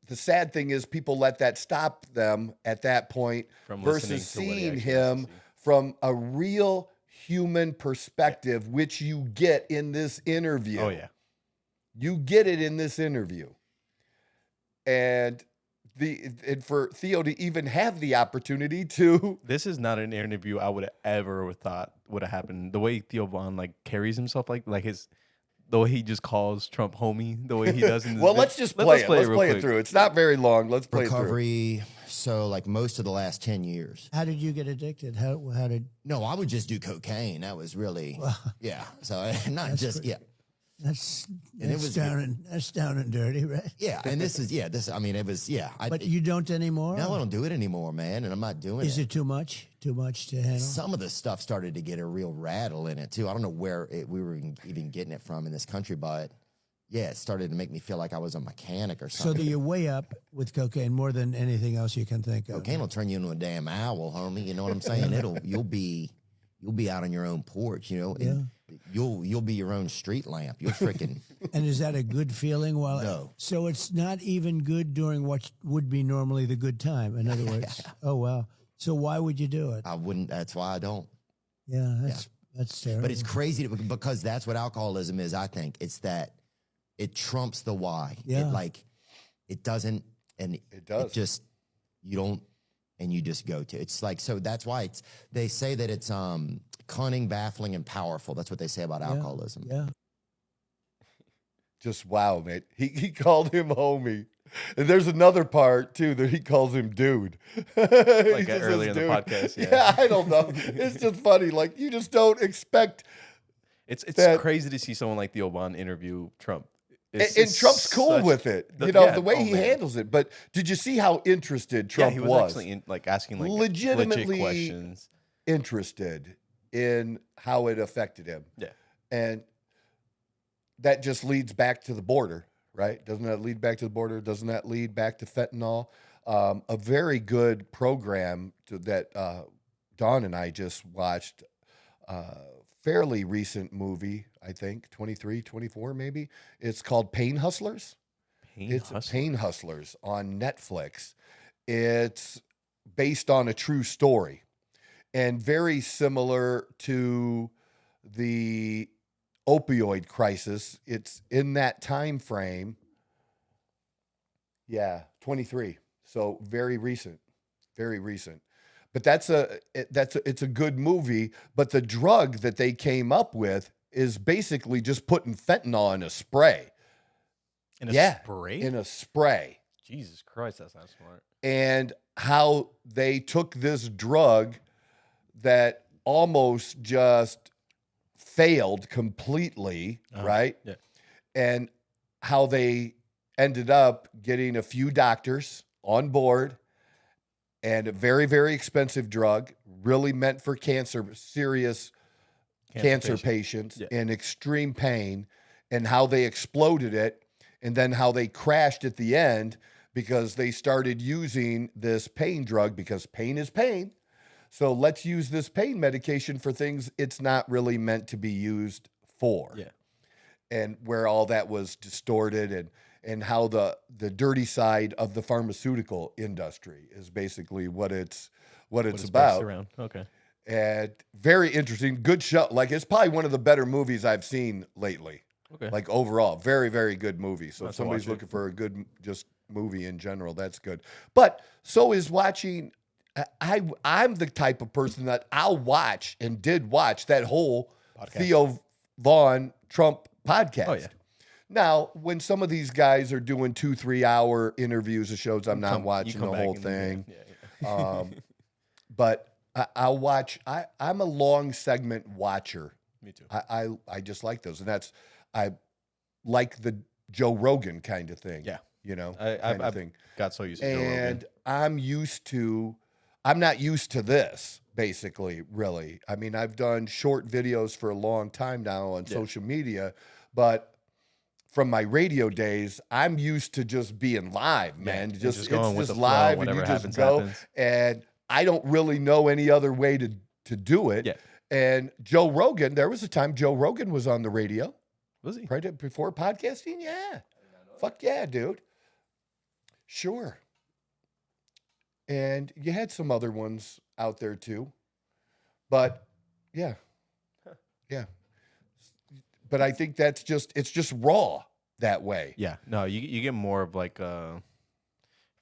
The sad thing is, people let that stop them at that point From versus listening to what he seeing actually him has to say. from a real human perspective, which you get in this interview. Oh yeah. You get it in this interview. And for Theo to even have the opportunity to. This is not an interview I would have ever thought would have happened. The way Theo Von carries himself, the way he just calls Trump homie, the way he does in this Well, let's just play it. Let's real play it quick. through. It's not very long. Let's play it through. Recovery, so most of the last 10 years. How did you get addicted? How did? No, I would just do cocaine. That was really, So not just, That's And it was- that's down and dirty, right? Yeah. And this is, it was, But you don't anymore. No, I don't do it anymore, man. And I'm not doing Is it too much? Too much to handle? Some of the stuff started to get a real rattle in it too. I don't know where we were even getting it from in this country, but yeah, it started to make me feel like I was a mechanic or So something. that you weigh up with cocaine more than anything else you can think of. Cocaine will turn you into a damn owl, homie. You know what I'm saying? You'll be out on your own porch, you know, and you'll be your own street lamp. You'll freaking And is that a good feeling? No. So it's not even good during what would be normally the good time. In other words, oh wow. So why would you do it? I wouldn't. That's why I don't. Yeah, that's terrible. But it's crazy because that's what alcoholism is. I think it's that it trumps the why. Yeah. It doesn't, and It does. It just you don't, and you just go to. It's like so. That's why they say that it's cunning, baffling, and powerful. That's what they say about alcoholism. Yeah. Just wow, mate. He called him homie. And there's another part too that he calls him dude. Like earlier in the podcast. Yeah. I don't know. It's just funny. Like you just don't expect. It's that- crazy to see someone like Theo Von interview Trump. And Trump's cool with it. You know, the way he handles it. But did you see how interested Trump he was actually asking like legitimately legit questions. interested in how it affected him. Yeah. And that just leads back to the border, right? Doesn't that lead back to the border? Doesn't that lead back to fentanyl? A very good program that Dawn and I just watched, fairly recent movie, I think, 23, 24 maybe. It's called Pain Hustlers. Pain Hustlers on Netflix. It's based on a true story and very similar to the opioid crisis. It's in that time frame. Yeah, 23. So very recent. But it's a good movie, but the drug that they came up with is basically just putting fentanyl in a spray. In a spray? In a spray. Jesus Christ, that's not smart. And how they took this drug that almost just failed completely, right? Yeah. And how they ended up getting a few doctors on board and a very, very expensive drug, really meant for serious cancer patients in extreme pain, and how they exploded it, and then how they crashed at the end because they started using this pain drug because pain is pain. So let's use this pain medication for things it's not really meant to be used for. Yeah. And where all that was distorted and how the dirty side of the pharmaceutical industry is basically what it's about. Around. Okay. And very interesting, good show. Like it's probably one of the better movies I've seen lately. Okay. Like overall, very, very good movie. So if I'll have to somebody's watch it. looking for a good just movie in general, that's good. But so is watching. I'm the type of person that I'll watch and did watch that whole Theo Von Trump podcast. Oh, yeah. Now, when some of these guys are doing 2-3 hour interviews of shows, I'm not watching the whole thing. But I'll watch. I'm a long segment watcher. Me too. I just like those, and I like the Joe Rogan kind of thing. Yeah. You know, I've got so used to Joe Rogan. and I'm not used to this, basically, really. I mean, I've done short videos for a long time now on social media, but from my radio days, I'm used to just being live, man. just going with the flow, live, and whatever you just happens, go. happens. And I don't really know any other way to do it. Yeah. And Joe Rogan, there was a time Joe Rogan was on the radio. Was he? Right before podcasting? Yeah. Fuck yeah, dude. Sure. And you had some other ones out there too. But yeah. Yeah. But I think it's just raw that way. Yeah. No, you get more of like I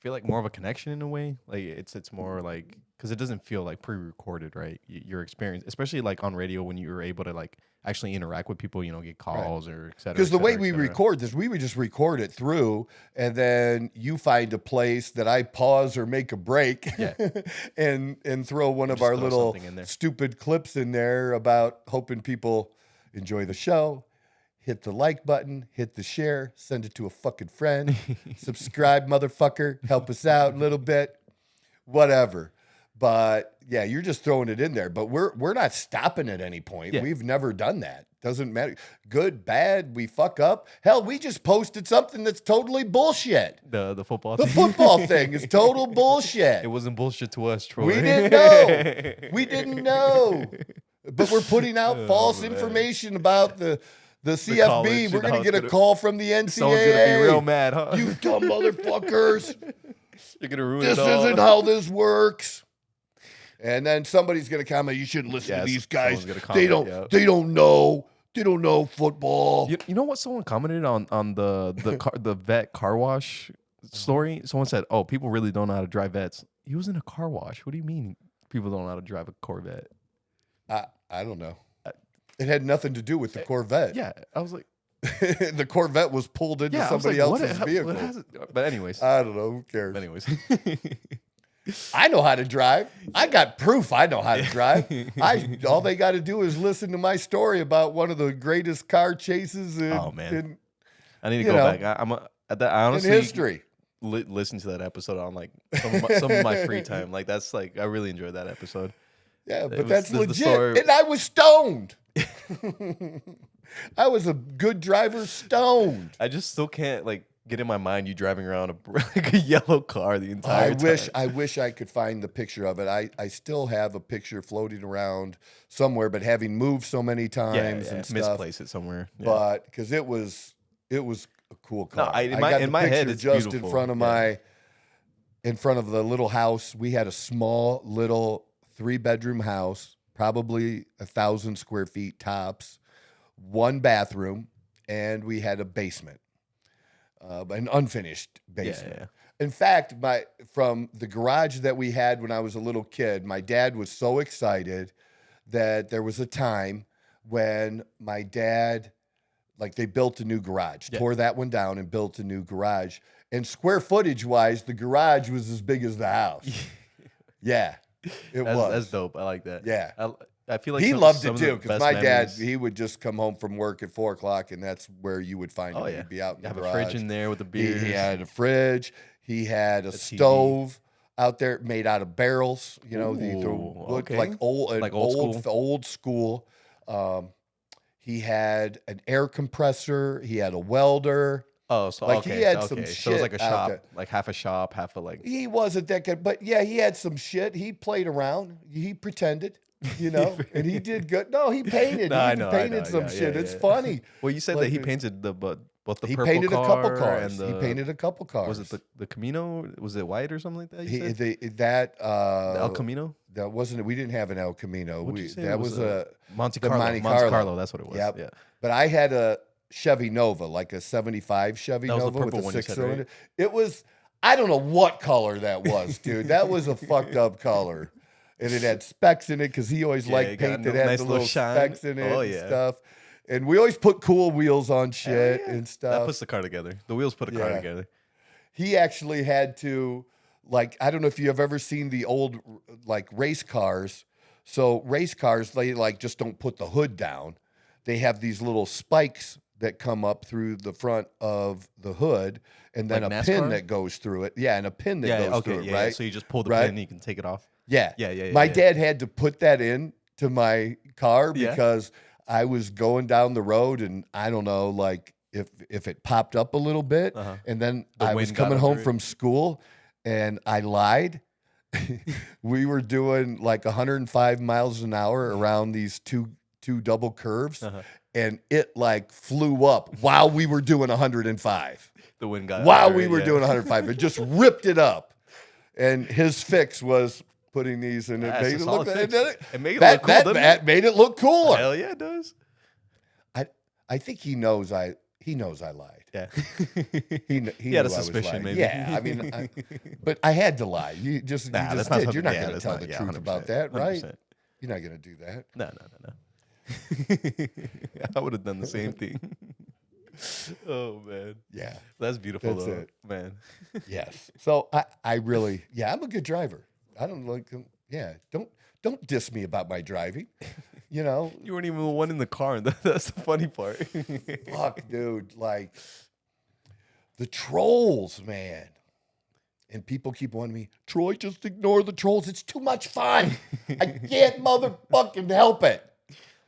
feel like more of a connection in a way. Like it's more like because it doesn't feel like pre-recorded, right? Your experience, especially like on radio when you were able to like actually interact with people, get calls or et cetera. Because the et way cetera, we et cetera. record this, we would just record it through, and then you find a place that I pause or make a break, and throw one of Just our throw little something in there. stupid clips in there about hoping people enjoy the show. Hit the like button, hit the share, send it to a fucking friend, subscribe, motherfucker, help us out a little bit, whatever. But yeah, you're just throwing it in there. But we're not stopping at any point. Yeah. We've never done that. Doesn't matter. Good, bad, we fuck up. Hell, we just posted something that's totally bullshit. The football The thing. football thing is total bullshit. It wasn't bullshit to us, Troy. We didn't know. We didn't know. But we're putting out false information about the CFB. college We're and going how to it's get a gonna- call from the NCAA. Someone's gonna be real mad, huh? You dumb motherfuckers. You're gonna ruin This it all. isn't how this works. And then somebody's going to comment, you shouldn't listen to these guys. someone's They gonna don't comment, they don't know. They don't know football. You know what? Someone commented on the vet car wash story. Someone said, "Oh, people really don't know how to drive vets." He was in a car wash. What do you mean people don't know how to drive a Corvette? I don't know. It had nothing to do with the Corvette. Yeah, I was like, The Corvette was pulled into yeah, somebody I was like, else's what vehicle. has it? But anyways, I don't know. Who cares? but anyways, I know how to drive. I got proof I know how to drive. All they got to do is listen to my story about one of the greatest car chases in, Oh, man. in, I need to you go know, back. I in honestly history. listen to that episode on like some of my free time. Like that's like I really enjoyed that episode. Yeah, but was- that's the legit. story- And I was stoned. I was a good driver stoned. I just still can't like get in my mind you driving around like a yellow car the entire time. I wish I could find the picture of it. I still have a picture floating around somewhere, but having moved so many times and stuff. misplace it somewhere. Yeah. But because it was a cool car. in got my the head, picture it's just beautiful. in front of Yeah. in front of the little house. We had a small little 3-bedroom house, probably 1,000 square feet tops, 1 bathroom, and we had a basement, an unfinished basement. yeah. In fact, from the garage that we had when I was a little kid, my dad was so excited that there was a time when my dad, like they built a new garage, Yeah. tore that one down and built a new garage. And square footage wise, the garage was as big as the house. Yeah, it was. That's dope. I like that. Yeah. I feel like He some- loved some it of the too, because best my memories- dad, he would just come home from work at 4:00, and that's where you would find him. Oh yeah, He'd be out in the have garage. a fridge in there with the He, beers. he had a fridge. He had a TV. stove out there made out of barrels. You know, the Ooh, wood, okay. like old school. old school. He had an air compressor. He had a welder. Oh, so Like, okay, he had so, some okay. So it was like a shit out shop, there. like half a shop, half a like. He wasn't that good, but yeah, he had some shit. He played around. He pretended, you know, and he did good. No, he painted. No, he I even know, painted some yeah, shit. yeah, it's yeah. funny. Well, you said Like that he the- painted both the He purple painted a couple cars. and the, He painted a couple cars. Was it the Camino? Was it white or something like that? You He, said? the El Camino? That wasn't. We didn't have an El Camino. What'd you say That it was a. Monte the Carlo. Monte Monte Carlo. Carlo. That's what it was. Yep. Yeah. But I had a Chevy Nova, like a 75 Chevy That was the Nova with purple a one you said, 6-cylinder. right? It was. I don't know what color that was, dude. That was a fucked up color, and it had specks in it because he always Yeah, liked it got paint a that had nice the little little shine. specks in it Oh, and yeah. stuff. And we always put cool wheels on shit Yeah. and That stuff. puts the car together. The wheels put a car Yeah. together. He actually had to, like, I don't know if you have ever seen the old like race cars. So race cars, they like just don't put the hood down. They have these little spikes that come up through the front of the hood, and then Like a pin NASCAR? that goes through it. Yeah, and a pin that Yeah. goes Okay. through it, Yeah. right? So you just pull the Right? pin and you can take it off. Yeah. Yeah. My yeah. dad had to put that in to my car Yeah. because I was going down the road and I don't know, like if it popped up a little bit, Uh-huh. and then The I was wind got coming home under it. from school and I lied. We were doing like 105 miles an hour around these two double curves, Uh-huh. and it like flew up while we were doing 105. The wind got While under we it, were yeah. doing 105, it just ripped it up. And his fix was putting these in it. Yeah, Made it's it a look solid fix. It made it that, look cool, that, doesn't that made it look cooler. Hell yeah, it does. I think he knows I lied. Yeah. He He had knew a I was suspicion, lying. maybe. Yeah, I mean, but I had to lie. You just Nah, did. that's not You're not something- going to that's tell not- the yeah, truth 100%, about that, right? 100%. You're not going to do that. No. I would have done the same thing. Oh man, Yeah. that's beautiful That's though, it. man. Yes. So I really, I'm a good driver. I don't like, don't diss me about my driving. You know, You weren't even the one in the car. That's the funny part. fuck, dude. Like the trolls, man. And people keep wanting me, Troy, just ignore the trolls. It's too much fun. I can't motherfucking help it.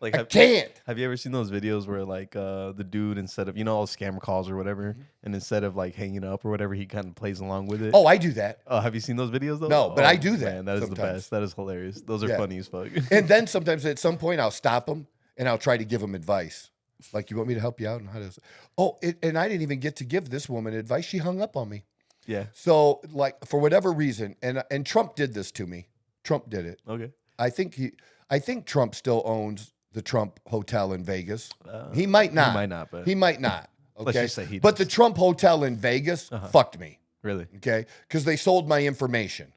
Like, I can't. Have you ever seen those videos where like the dude, instead of all scammer calls or whatever, and instead of like hanging up or whatever, he kind of plays along with it? Oh, I do that. Oh, have you seen those videos though? No, but I do that Man, that is the sometimes. best. That is hilarious. Those are Yeah. funny as fuck. And then sometimes at some point I'll stop them and I'll try to give them advice. Like, you want me to help you out? And how does? Oh, and I didn't even get to give this woman advice. She hung up on me. Yeah. So, like, for whatever reason, and Trump did this to me. Trump did it. Okay. I think Trump still owns the Trump Hotel in Vegas. He might not. He might not, but He might not. Let's Okay. just say he But the does. Trump Hotel in Vegas fucked me. Really? Okay. Because they sold my information.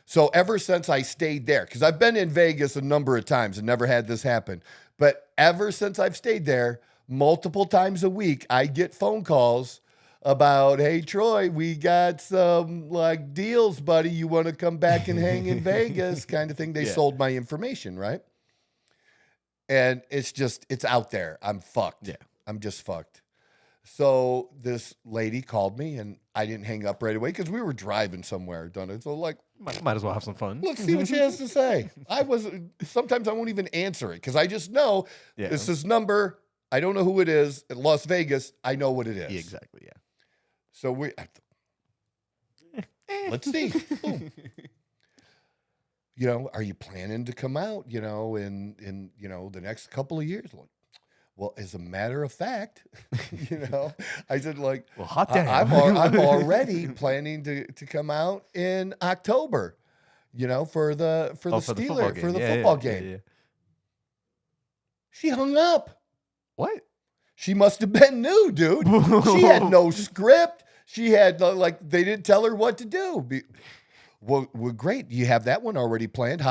So ever since I stayed there, because I've been in Vegas a number of times and never had this happen, but ever since I've stayed there, multiple times a week, I get phone calls about, hey, Troy, we got some like deals, buddy. You want to come back and hang in Vegas kind of thing. They Yeah. sold my information, right? And it's out there. I'm fucked. Yeah. I'm just fucked. So this lady called me and I didn't hang up right away because we were driving somewhere, done it. So like, Might as well have some fun. let's see what she has to say. Sometimes I won't even answer it because I just know Yeah. this is number. I don't know who it is at Las Vegas. I know what it is. Yeah, exactly. Yeah. So let's see. Boom. Are you planning to come out, in the next couple of years? Like, well, as a matter of fact, I said, like, Well, hot damn. I'm already planning to come out in October, for the Steelers, for the football game. Yeah. She hung up. What? She must have been new, dude. She had no script. She had they didn't tell her what to do. Well, great. You have that one already planned.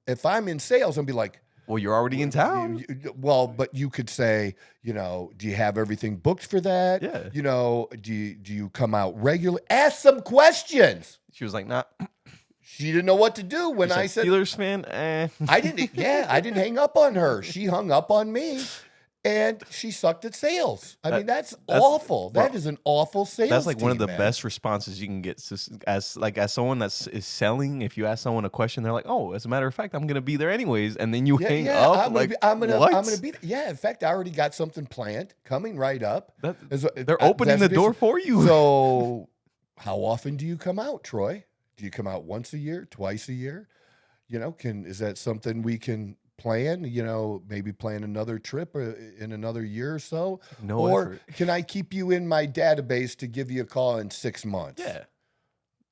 If I'm in sales, I'd be like, Well, you're already in town. But you could say, do you have everything booked for that? Yeah. Do you come out regularly? Ask some questions. She was like, nah. She didn't know what to do when I said, Steelers fan, I didn't hang up on her. She hung up on me. And she sucked at sales. That's awful. bro, That is an awful sales. That's like one of the team, man. best responses you can get as someone is selling. If you ask someone a question, they're like, "Oh, as a matter of fact, I'm gonna be there anyways," and then you hang up. I'm gonna what? be. Yeah, in fact, I already got something planned coming right up. They're opening the door for you. So, how often do you come out, Troy? Do you come out once a year, twice a year? Is that something we can plan? Maybe plan another trip in another year or so. No or effort. can I keep you in my database to give you a call in 6 months? Yeah,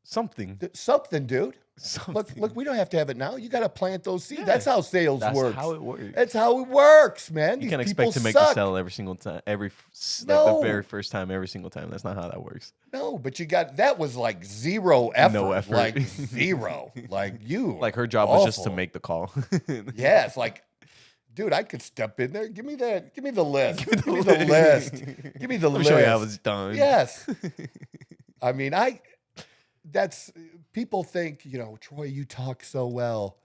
something. Something, dude. Something. Look, we don't have to have it now. You got to plant those seeds. Yeah. That's how sales That's works. how it works. That's how it works, man. You These can't people expect to make the suck. sell every single time, the No. very first time, every single time. That's not how that works. No, but that was like zero effort. No effort. Like zero. Like her job was just to awful. make the call. Yes, dude, I could step in there. Give me the list. Give me the list. Give me the Let me list. show you how it's done. Yes. People think, Troy, you talk so well.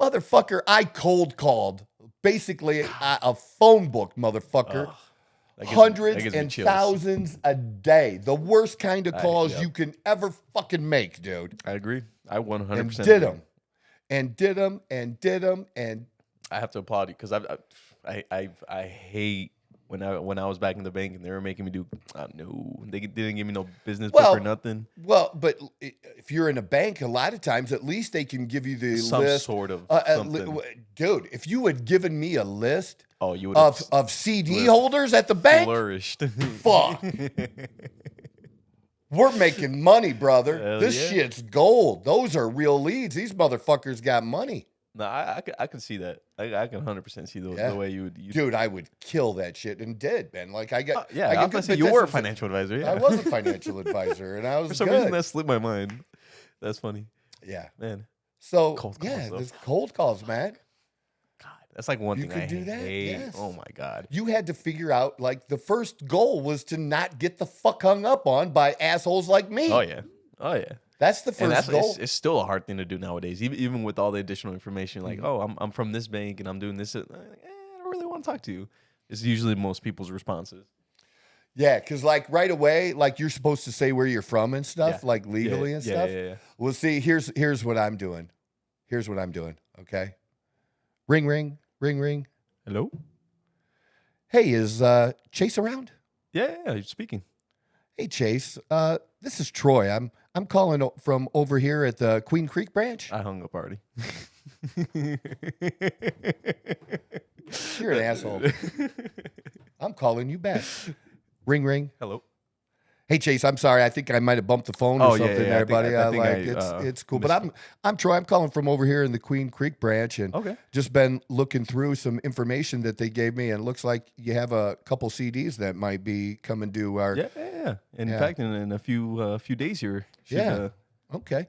Motherfucker, I cold called basically a phone book, motherfucker. Ugh. That gives Hundreds me and chills. thousands a day. The worst kind of calls yep. you can ever fucking make, dude. I agree. I 100% And agree. did them. And did them and did them. And I have to applaud you because I hate when I was back in the bank and they were making me do no, they didn't give me no business book or nothing. Well, but if you're in a bank, a lot of times at least they can give you the Some list. sort of something. Dude, if you had given me a list You would have of CD holders at the bank, flourished. fuck. We're making money, brother. Hell This yeah. shit's gold. Those are real leads. These motherfuckers got money. No, I can see that. I can 100% see the way you would. Dude, I would kill that shit and did, man. Like I got. Yeah, I I got was gonna say you were a financial advisor. Yeah. I was a financial advisor, and I was For some good. reason that slipped my mind. That's funny, Yeah. man. So Cold calls, yeah, though. this cold calls, man. God, that's like one You thing could I do that? hate. Yes. Oh my god. You had to figure out the first goal was to not get the fuck hung up on by assholes like me. Oh yeah. That's the And first goal. it's still a hard thing to do nowadays, even with all the additional information. Like, Mm-hmm. I'm from this bank and I'm doing this. I don't really want to talk to you. It's usually most people's responses. Yeah, because right away, you're supposed to say where you're from and stuff, Yeah. Legally and stuff. Yeah. Well, see, here's what I'm doing. Okay, Ring, ring, ring, ring. Hello? Hey, is Chase around? Yeah, you're speaking. Hey, Chase. This is Troy. I'm calling from over here at the Queen Creek branch. I hung up already. You're an asshole. I'm calling you back. Ring, ring. Hello? Hey, Chase. I'm sorry. I think I might have bumped the phone Oh, or yeah, something yeah, I there, think- buddy. I think It's cool. But I'm Troy. I'm calling from over here in the Queen Creek branch, and Okay. just been looking through some information that they gave me, and it looks like you have a couple CDs that might be coming to our. Yeah. In Yeah. fact, in a few days here. Yeah. Okay.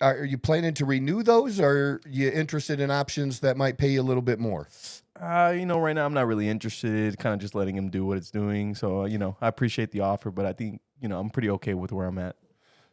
Are you planning to renew those, or are you interested in options that might pay you a little bit more? Right now I'm not really interested. Kind of just letting him do what it's doing. So I appreciate the offer, but I think I'm pretty okay with where I'm at.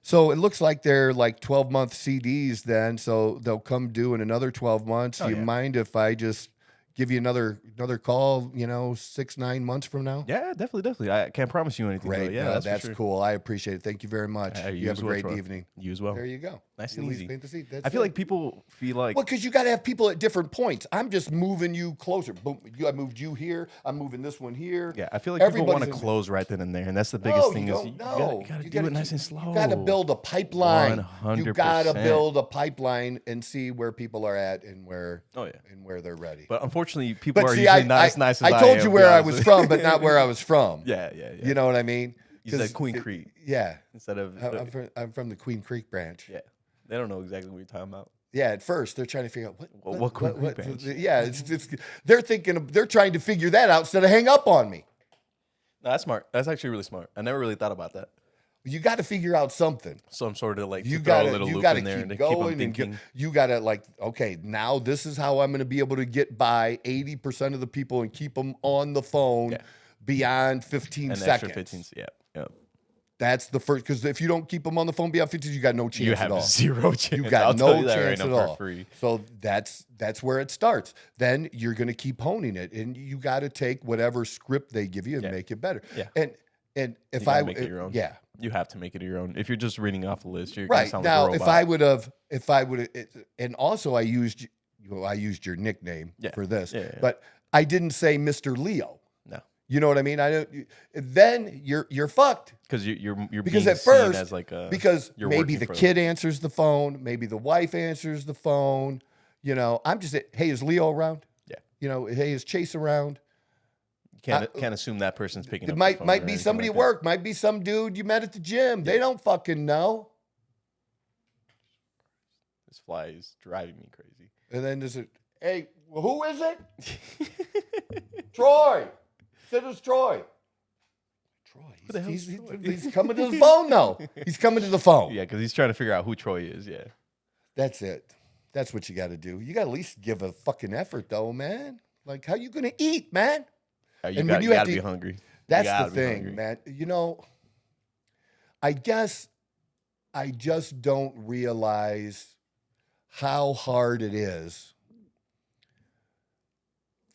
So it looks like they're like 12-month CDs then, so they'll come due in another 12 months. Oh, Do you yeah. mind if I just give you another call, 6-9 months from now? Yeah, definitely. I can't promise you anything. Great. Though. Yeah, No, that's, that's for sure. cool. I appreciate it. Thank you very much. You You have as a well, great Troy. evening. You as well. There you go. Nice You and at least easy. paint the seat. That's I feel it. like people feel like Well, because you got to have people at different points. I'm just moving you closer. Boom. I moved you here. I'm moving this one here. yeah, I feel like people want to Everybody's in- close right then and there, and that's the biggest No, thing you is don't. you No. gotta You do it gotta nice keep- and slow. You got to build a pipeline. You got to 100%. build a pipeline and see where people are at and where Oh yeah, and where they're ready. but unfortunately, people But are see, usually not as nice as I told am, you to be where I honest was with from, you. but not where I was from. Yeah. You know what I mean? You said 'Cause Queen Creek Yeah. instead of I'm from the Queen Creek branch. yeah. They don't know exactly what you're talking about. Yeah, at first they're trying to figure out What Queen Creek branch? Yeah, they're trying to figure that out instead of hang up on me. No, that's smart. That's actually really smart. I never really thought about that. You got to figure out something. Some sort of like You to throw got a little you loop got to in there and keep to keep them going and thinking. you got to okay, now this is how I'm going to be able to get by 80% of the people and keep them on the phone Yeah. beyond 15 An seconds. extra 15. Yeah. That's the first, because if you don't keep them on the phone beyond 15, you got no chance You at have all. zero chance. You got I'll no tell you that chance right at now all. for free. So that's where it starts. Then you're going to keep honing it, and you got to take whatever script they give you and Yeah. make it better. Yeah. And if gotta I make it your own. yeah. You have to make it your own. If you're just reading off a list, you're gonna Right. sound Now, like a if robot. I would have, and also I used your nickname Yeah. for this, Yeah. but I didn't say Mr. Leo. No, You know what I mean? I don't. Then you're fucked because you're because being at first, seen as like a because you're maybe working the for kid answers the phone, maybe the wife answers the phone. I'm just hey, is Leo around? Yeah. Hey, is Chase around? can't assume that person's picking It up. might the phone might or be anything somebody like at work, might be some dude you met at the gym. They don't fucking know. that. This fly is driving me crazy. And then there's hey, well, who is it? Troy. Said it's Troy. Troy. Who the hell's Troy? He's coming to the phone now. He's coming to the phone. Yeah, because he's trying to figure out who Troy is. Yeah. That's it. That's what you got to do. You got to at least give a fucking effort, though, man. Like, how you gonna eat, man? You And got when you to have be to- hungry. You That's gotta the be thing, hungry. man. I guess I just don't realize how hard it is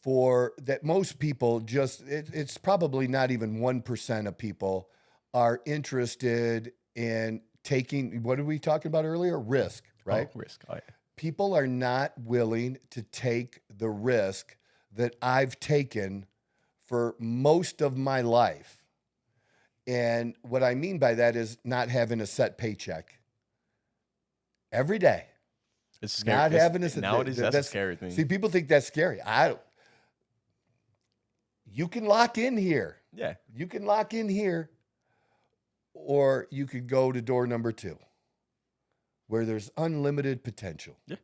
for that most people it's probably not even 1% of people are interested in taking, what are we talking about earlier? Risk, right? Oh, risk. Oh, yeah. People are not willing to take the risk that I've taken for most of my life. And what I mean by that is not having a set paycheck every day. It's scary. Not having a nowadays. That's a scary thing. See, people think that's scary. You can lock in here. Yeah. You can lock in here, or you could go to door number 2, where there's unlimited potential. Yeah.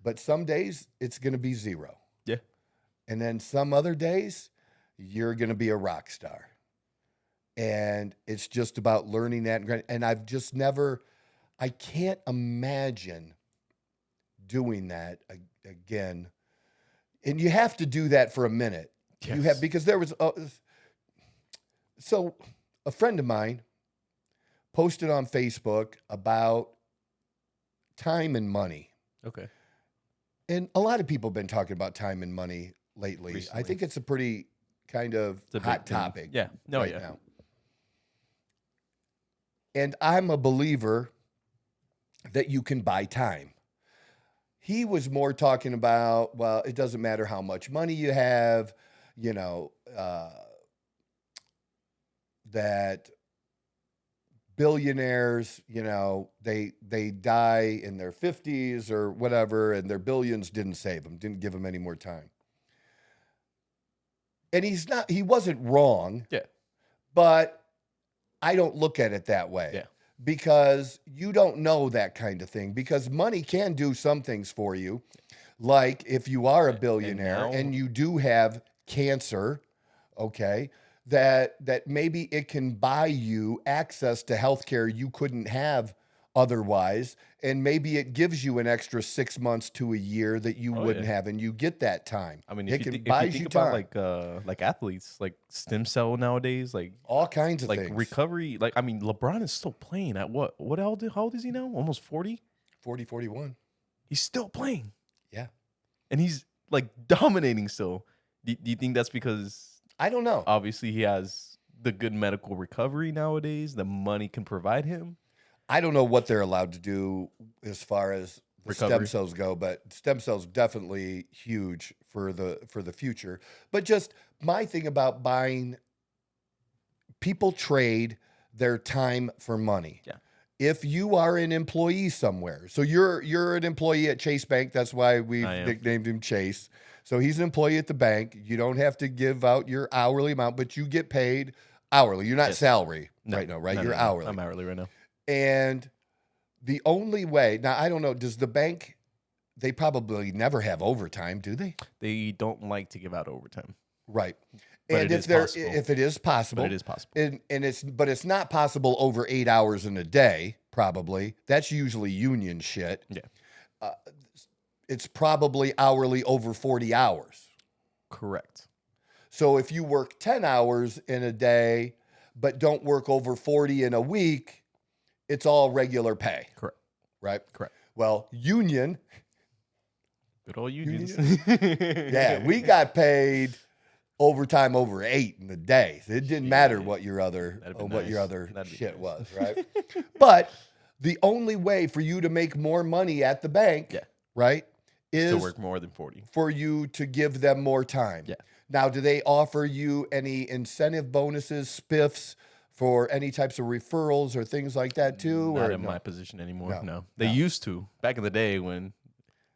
But some days it's going to be 0. Yeah. And then some other days you're going to be a rock star. And it's just about learning that. And I've just I can't imagine doing that again. And you have to do that for a minute. Yes. Because there was, so a friend of mine posted on Facebook about time and money. Okay. And a lot of people have been talking about time and money lately. Recently. I think it's a pretty kind of It's a big hot thing. topic. Yeah. No, right yeah. now. And I'm a believer that you can buy time. He was more talking about, well, it doesn't matter how much money you have, you know, that billionaires, you know, they die in their 50s or whatever, and their billions didn't save them, didn't give them any more time. And he wasn't wrong. Yeah. But I don't look at it that way. Yeah. Because you don't know that kind of thing. Because money can do some things for you. Like if you are a billionaire and you do have cancer, okay, that maybe it can buy you access to healthcare you couldn't have otherwise, and maybe it gives you an extra 6 months to a year that you wouldn't have, and you get that time. I mean, it if can you buy think you about time. like athletes, like stem cell nowadays, like All kinds of like things. recovery. Like I mean, LeBron is still playing at what? How old is he now? Almost 40. 40, 41. He's still playing. Yeah. And he's like dominating still. Do you think that's because I don't know. obviously he has the good medical recovery nowadays? The money can provide him. I don't know what they're allowed to do as far as the stem Recovery. cells go, but stem cells definitely huge for the future. But just my thing about buying, people trade their time for money. Yeah. If you are an employee somewhere, so you're an employee at Chase Bank, that's why we I am. nicknamed him Chase. So he's an employee at the bank. You don't have to give out your hourly amount, but you get paid hourly. You're not Yes. salary No, right now, right? no, You're no, no. hourly. I'm hourly right now. And the only way, now I don't know, does the bank, they probably never have overtime, do they? They don't like to give out overtime. Right. But And it if is there, possible. if it is possible, But it is possible. but it's not possible over 8 hours in a day, probably. That's usually union shit. Yeah. It's probably hourly over 40 hours. Correct. So if you work 10 hours in a day, but don't work over 40 in a week, it's all regular pay, Correct. right? Correct. Well, union, Good old unions. yeah, we got paid overtime over 8 in a day. So it didn't matter what your other That'd be what your nice. other That'd be shit nice. was, right? But the only way for you to make more money at the bank, Yeah. right, is to work more than 40. for you to give them more time. Yeah. Now, do they offer you any incentive bonuses, spiffs for any types of referrals or things like that too? Not or in no? my position anymore. No. No. They No. used to back in the day when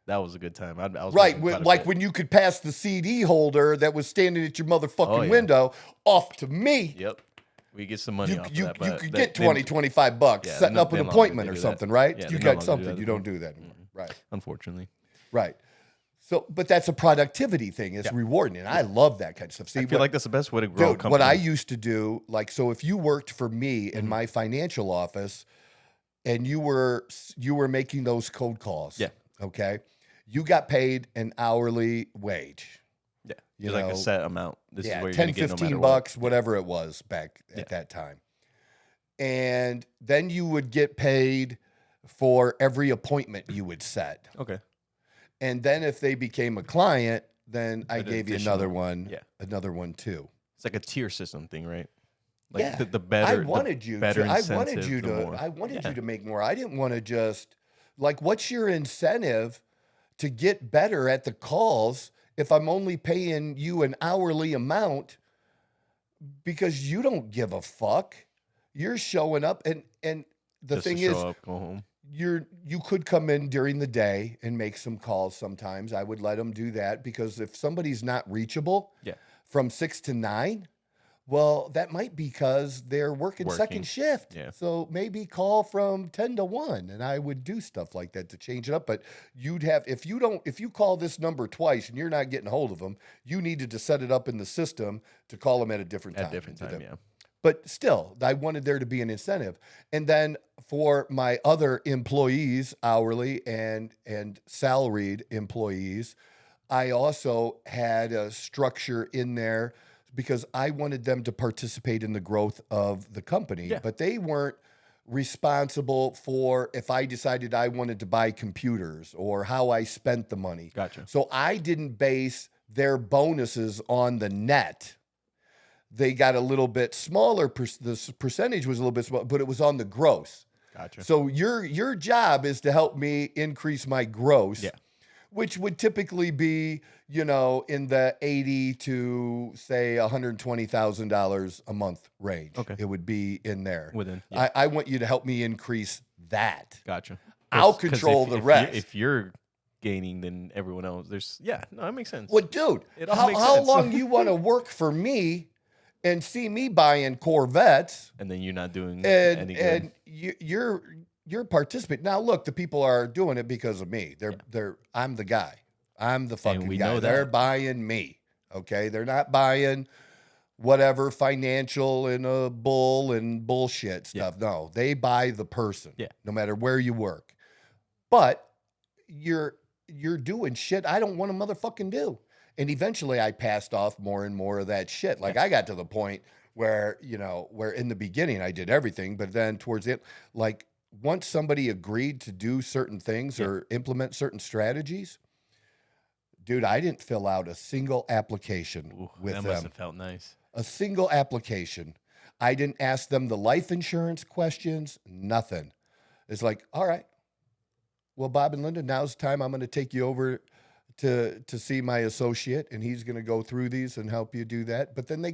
that was a good time. I was Right, making quite a like bit. when you could pass the CD holder that was standing at your motherfucking Oh, yeah. window off to me. Yep. We get some money You, off you, of that. you but could they- get they- 20, 25 bucks Yeah, setting no- up an they no longer appointment do or that. something, right? Yeah, you they no got longer do something. that You don't anymore. do that anymore. Right, Unfortunately. right. So, but that's a productivity thing. It's rewarding. And I love that kind of stuff. See, I feel like that's the best way to grow a dude, company. what I used to do, like, so if you worked for me in my financial office and you were making those cold calls, Yeah. okay, you got paid an hourly wage. Yeah. You There's like know, a set amount. This yeah, is where you're 10, going to get no 15 matter what. bucks, whatever it was back at that time. And then you would get paid for every appointment you would set. Okay. And then if they became a client, then I An gave you additional- another one, yeah. another one too. It's like a tier system thing, right? Like Yeah. the better. I wanted you better to, I incentive, wanted you the to, more. I wanted Yeah. you to make more. I didn't want to just, like, what's your incentive to get better at the calls if I'm only paying you an hourly amount because you don't give a fuck? You're showing up, and the Just thing to is, show up, go home. you could come in during the day and make some calls sometimes. I would let them do that because if somebody's not reachable Yeah. from 6 to 9, well, that might be because they're working Working. second shift. Yeah. So maybe call from 10 to 1, and I would do stuff like that to change it up. But you'd have, if you call this number twice and you're not getting hold of them, you needed to set it up in the system to call them at a different time. At different to time, them. yeah. But still, I wanted there to be an incentive. And then for my other employees, hourly and salaried employees, I also had a structure in there because I wanted them to participate in the growth of the company. Yeah. But they weren't responsible for if I decided I wanted to buy computers or how I spent the money. Gotcha. So I didn't base their bonuses on the net. They got a little bit smaller. The percentage was a little bit smaller, but it was on the gross. Gotcha. So your job is to help me increase my gross. Yeah. which would typically be, you know, in the $80 to say $120,000 a month range. Okay. It would be in there. Within, yeah. I want you to help me increase that. Gotcha. I'll 'Cause control the rest. If you're gaining, then everyone else, no, that makes sense. Well, dude, It all how, makes how sense. long you want to work for me and see me buying Corvettes And then you're not doing and any good. and you're a participant. Now, look, the people are doing it because of me. I'm the guy. I'm the fucking we guy. know that. They're buying me. Okay, they're not buying whatever financial and a bull and bullshit stuff. No, they buy the person. Yeah. No matter where you work. But you're doing shit I don't want to motherfucking do. And eventually I passed off more and more of that shit. Like I got to the point where, you know, where in the beginning I did everything, but then towards it, like once somebody agreed to do certain things or implement certain strategies, dude, I didn't fill out a single application with that them. must have felt nice. A single application. I didn't ask them the life insurance questions, nothing. It's like, all right, well, Bob and Linda, now's the time I'm going to take you over to see my associate, and he's going to go through these and help you do that. But then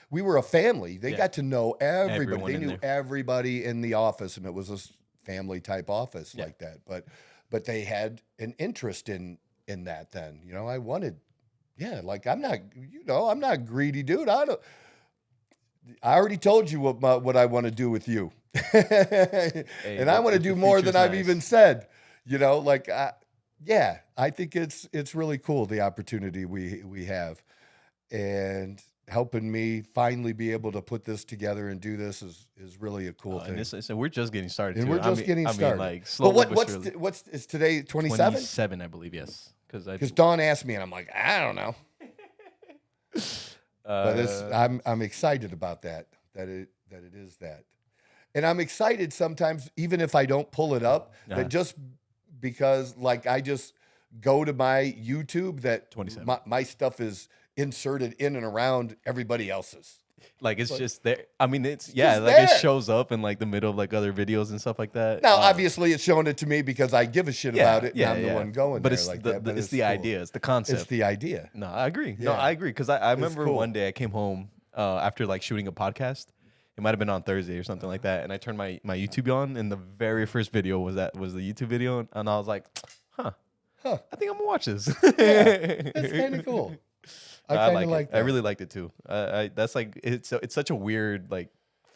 we were a family. They got to know everybody. Everyone They in knew there. everybody in the office, and it was a family type office like that. But they had an interest in that then. You know, I wanted, like I'm not a greedy dude. I already told you what I want to do with you. And I want to the do more than future's I've nice. even said. You know, like I think it's really cool, the opportunity we have, and helping me finally be able to put this together and do this is really a cool thing. And we're just getting started. And too. we're just getting started. Like But slowly but surely. what's is today 27? 27, I believe, yes. Because Dawn asked me, and I'm like, I don't know. But I'm excited about that it is that. And I'm excited sometimes, even if I don't pull it up, that just because like I just go to my YouTube, that 27. my stuff is inserted in and around everybody else's. Like it's just there. I mean, it's just like there. it shows up in like the middle of like other videos and stuff like that. Now, obviously, it's showing it to me because I give a shit about it, and I'm the one going but there it's like the, that. But it's the cool. idea, it's the concept. It's the idea. No, I agree. No, Yeah. I agree because I remember cool. one day I came home after like shooting a podcast. It might have been on Thursday or something like that, and I turned my YouTube on, and the very first video was the YouTube video, and I was like, huh. I think I'm gonna watch this. It's kind of cool. I kind of like it. that. I really liked it too. That's like it's such a weird like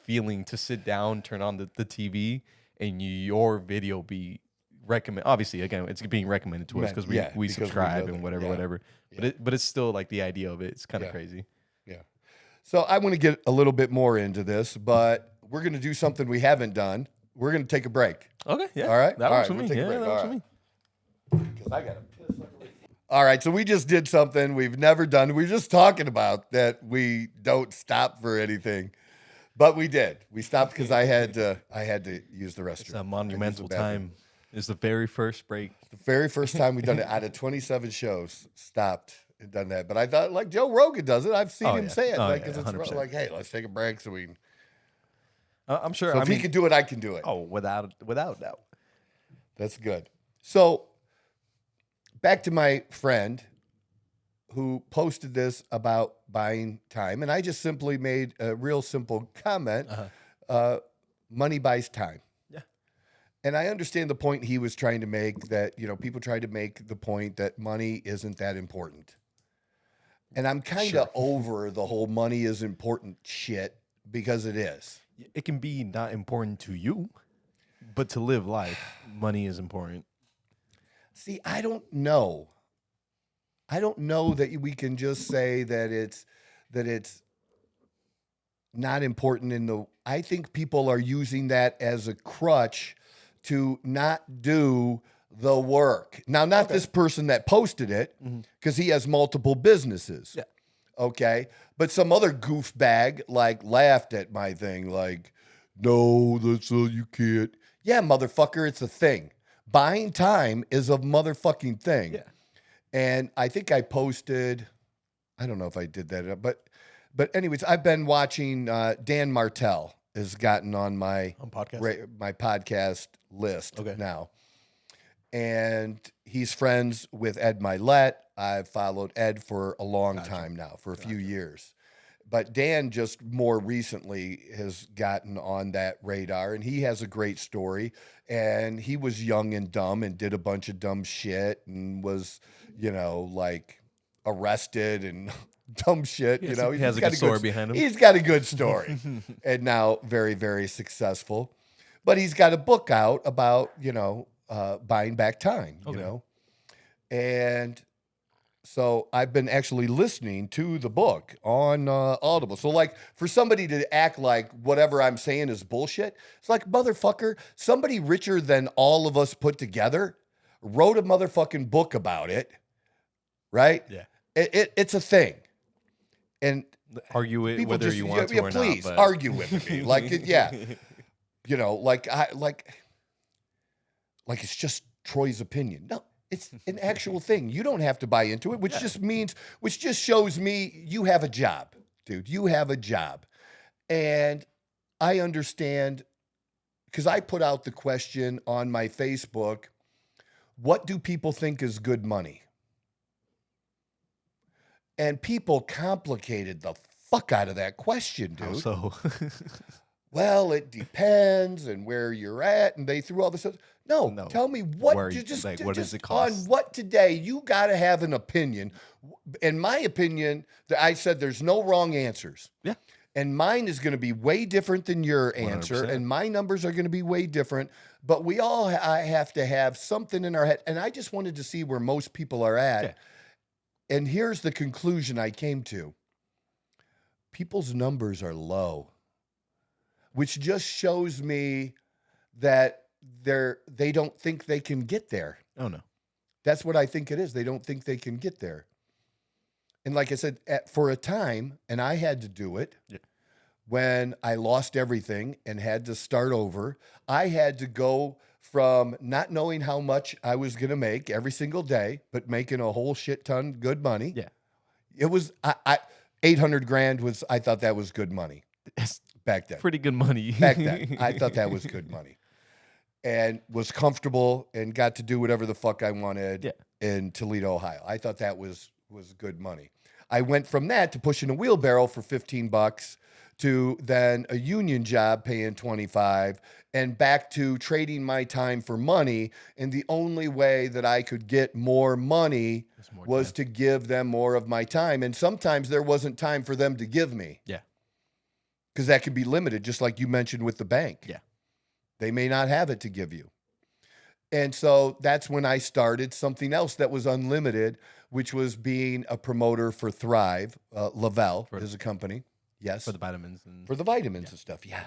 feeling to sit down, turn on the TV, and your video be recommend. Obviously, again, it's being recommended to us because we because we subscribe know and that. whatever. But it's still like the idea of it. It's kind of crazy. Yeah. So I want to get a little bit more into this, but we're going to do something we haven't done. We're going to take a break. Okay. Yeah. All right? That All works right, for me. we'll take a Yeah, break. that All works for right. me. Because I got to piss like a lady. All right. So we just did something we've never done. We were just talking about that we don't stop for anything. But we did. We stopped because I had to use the restroom. It's a monumental time. It's the very first break. The very first time we've done it out of 27 shows, stopped and done that. But I thought, like Joe Rogan does it. I've seen him say it. Oh, like, yeah, 'cause it's 100%. like, hey, let's take a break so we can. I'm sure. So I if mean, he can do it, I can do it. oh, without doubt. That's good. So back to my friend who posted this about buying time. And I just simply made a real simple comment. Money buys time. Yeah. And I understand the point he was trying to make, that, you know, people try to make the point that money isn't that important. And I'm kind of over the whole money is important shit, because it is. It can be not important to you, but to live life, money is important. See, I don't know. I don't know that we can just say that it's not important in the. I think people are using that as a crutch to not do the work. Now, not this person that posted it, because he has multiple businesses. Yeah. Okay. But some other goof bag like laughed at my thing, like, no, that's you can't. Yeah, motherfucker, it's a thing. Buying time is a motherfucking thing. Yeah. And I think I posted, I don't know if I did that, but anyways, I've been watching Dan Martell has gotten on my On podcast? my podcast list Okay. now. and he's friends with Ed Milet. I've followed Ed for a long time now, for a few years. But Dan just more recently has gotten on that radar, and he has a great story. And he was young and dumb and did a bunch of dumb shit and was, like arrested and dumb shit. He has a good story behind him. He's got a good story, and now very, very successful. But he's got a book out about, buying back time, and so I've been actually listening to the book on Audible. So like for somebody to act like whatever I'm saying is bullshit, it's like, motherfucker, somebody richer than all of us put together wrote a motherfucking book about it, right? Yeah. It's a thing. And argue it whether you want to or please, not. argue with me. Like, like it's just Troy's opinion. No, it's an actual thing. You don't have to buy into it, which just shows me you have a job, dude. You have a job. And I understand, because I put out the question on my Facebook, what do people think is good money? And people complicated the fuck out of that question, dude. How so? Well, it depends and where you're at, and they threw all this stuff. No, tell me what Where, you just what does just it cost? on what today. You got to have an opinion. In my opinion, I said there's no wrong answers. Yeah. And mine is going to be way different than your 100%. answer, and my numbers are going to be way different. But we all have to have something in our head, and I just wanted to see where most people are at. Yeah. And here's the conclusion I came to. People's numbers are low, which just shows me that they don't think they can get there. Oh, no. That's what I think it is. They don't think they can get there. And like I said, for a time, and I had to do it, when I lost everything and had to start over, I had to go from not knowing how much I was going to make every single day, but making a whole shit ton good money. Yeah. It was, 800 grand was, I thought that was good money It's back then. pretty good money. Back then, I thought that was good money, and was comfortable and got to do whatever the fuck I wanted in Toledo, Ohio. I thought that was good money. I went from that to pushing a wheelbarrow for $15 to then a union job paying $25 and back to trading my time for money. And the only way that I could get more money was to give them more of my time. And sometimes there wasn't time for them to give me. Yeah. Because that could be limited, just like you mentioned with the bank. Yeah. They may not have it to give you. And so that's when I started something else that was unlimited, which was being a promoter for Thrive. Lavelle is a company. Yes. For the vitamins. And For the vitamins and stuff. Yeah.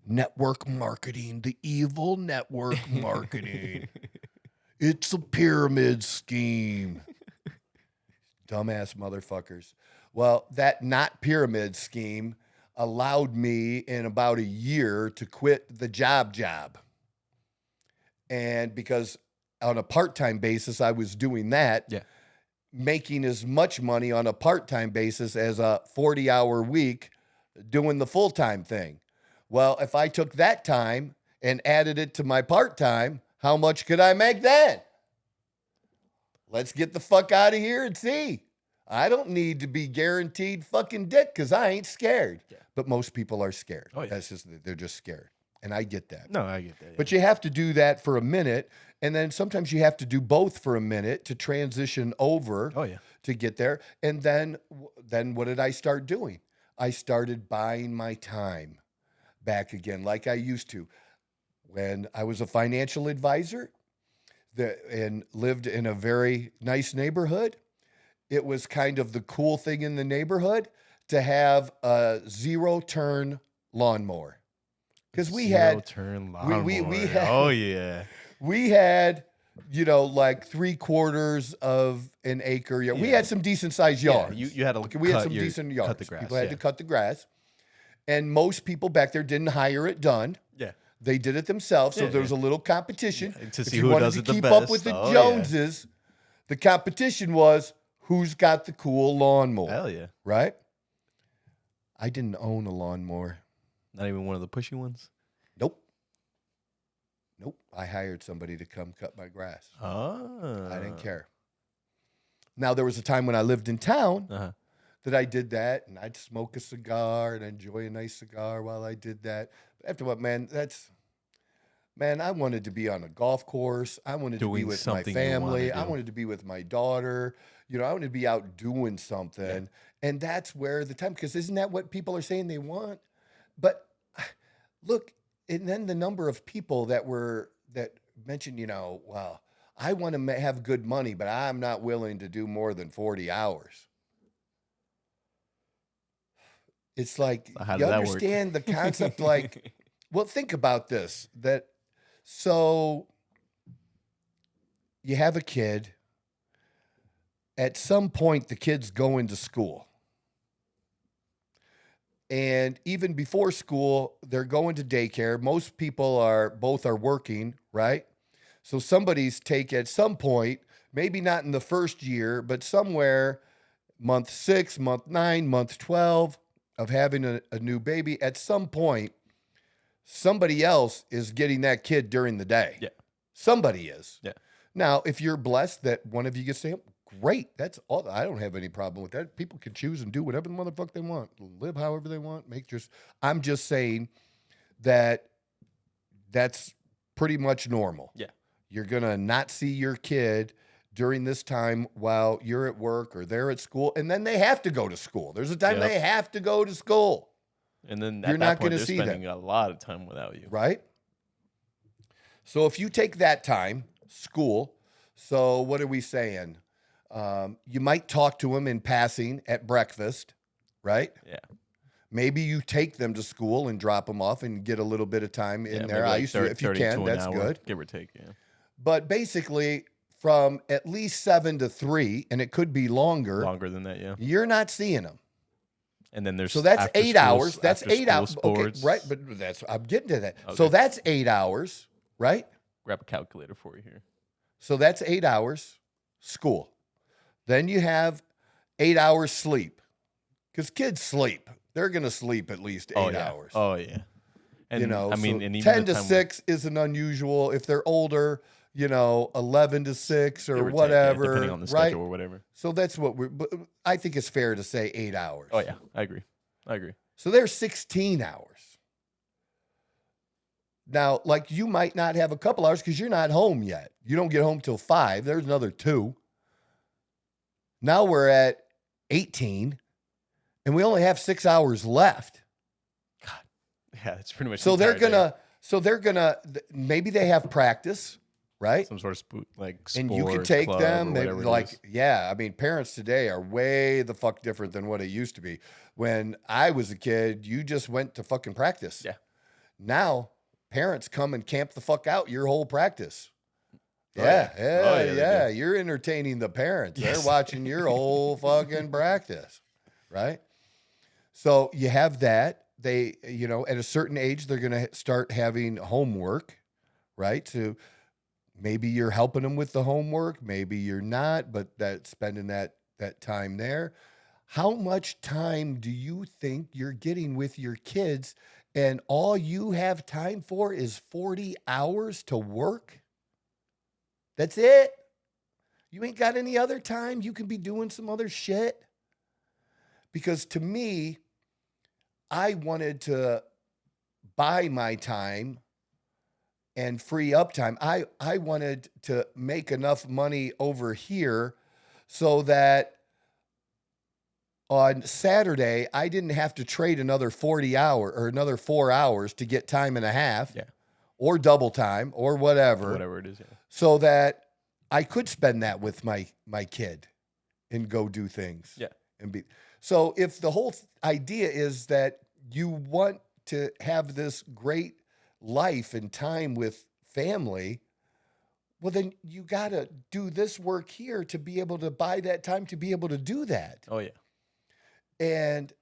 Network marketing, the evil network marketing. It's a pyramid scheme. Dumbass motherfuckers. Well, that not pyramid scheme allowed me in about a year to quit the job. And because on a part-time basis, I was doing that, making as much money on a part-time basis as a 40-hour week doing the full-time thing. Well, if I took that time and added it to my part-time, how much could I make then? Let's get the fuck out of here and see. I don't need to be guaranteed fucking dick because I ain't scared. Yeah. But most people are scared. Oh, yeah. They're just scared. And I get that. No, I get that. Yeah. But you have to do that for a minute. And then sometimes you have to do both for a minute to transition over to get there. And then what did I start doing? I started buying my time back again like I used to. When I was a financial advisor and lived in a very nice neighborhood, it was kind of the cool thing in the neighborhood to have a zero-turn lawnmower. Because we had turn lawnmower. We had, oh yeah. We had, like 3/4 of an acre. Yeah. We had some decent sized yards. Yeah, you had to we had some decent yards. Cut the grass. People had to cut the grass. And most people back there didn't hire it done. Yeah. They did it themselves. So there was a little competition. To see if you who wanted does to it the keep best. up with the Joneses, the competition was who's got the cool lawnmower. Hell yeah. Right? I didn't own a lawnmower. Not even one of the pushy ones? Nope. Nope. I hired somebody to come cut my grass. Oh. I didn't care. Now, there was a time when I lived in town that I did that, and I'd smoke a cigar and enjoy a nice cigar while I did that. But after what, man, I wanted to be on a golf course. I wanted to be with my family. I wanted to be with my daughter. I wanted to be out doing something. Yeah. And that's where the time, because isn't that what people are saying they want? But look, and then the number of people that mentioned, well, I want to have good money, but I'm not willing to do more than 40 hours. It's like, you understand the concept, like, well, think about this, so you have a kid, at some point the kid's going to school. And even before school, they're going to daycare. Most people both are working, right? So somebody's at some point, maybe not in the first year, but somewhere month 6, month 9, month 12 of having a new baby, at some point, somebody else is getting that kid during the day. Yeah. Somebody is. Yeah. Now, if you're blessed that one of you gets to stay up, great. That's all. I don't have any problem with that. People can choose and do whatever the motherfucker they want. Live however they want. I'm just saying that's pretty much normal. Yeah. You're going to not see your kid during this time while you're at work or they're at school, and then they have to go to school. There's a time they have to go to school. And then you're not going to they're see spending them. a lot of time without you. Right? So if you take that time, school, so what are we saying? You might talk to them in passing at breakfast, right? Yeah. Maybe you take them to school and drop them off and get a little bit of time in there. Like I used to, if you can, that's good. Give or take, yeah. But basically, from at least 7 to 3, and it could be longer. Longer than that, yeah. You're not seeing them. And then there's so that's 8 hours. That's 8 hours. Sports. Okay, right? But I'm getting to that. Okay. So that's 8 hours, right? Grab a calculator for you here. So that's 8 hours school. Then you have 8 hours sleep, because kids sleep. They're going to sleep at least 8 hours. Oh yeah. And I mean, and even 10 to 6 isn't unusual. If they're older, 11 to 6 or whatever, depending on the schedule or whatever. So that's what but I think it's fair to say 8 hours. Oh yeah, I agree. So there's 16 hours. Now, like, you might not have a couple hours because you're not home yet. You don't get home till 5. There's another 2. Now we're at 18, and we only have 6 hours left. God, yeah, it's pretty much. So they're gonna. Maybe they have practice, right? Some sort of sports, and you can take them. Maybe I mean, parents today are way the fuck different than what it used to be. When I was a kid, you just went to fucking practice. Yeah. Now parents come and camp the fuck out your whole practice. Oh, Yeah. You're entertaining the parents. Yes. They're watching your whole fucking practice, right? So you have that. They, at a certain age, they're going to start having homework, right? So maybe you're helping them with the homework. Maybe you're not, but spending that time there. How much time do you think you're getting with your kids, and all you have time for is 40 hours to work? That's it. You ain't got any other time. You can be doing some other shit. Because to me, I wanted to buy my time and free up time. I wanted to make enough money over here so that on Saturday, I didn't have to trade another 40 hours or another 4 hours to get time and a half. Yeah. Or double time or whatever. Whatever it is, yeah. So that I could spend that with my kid and go do things. Yeah. So if the whole idea is that you want to have this great life and time with family, well, then you got to do this work here to be able to buy that time to be able to do that. Oh, yeah. And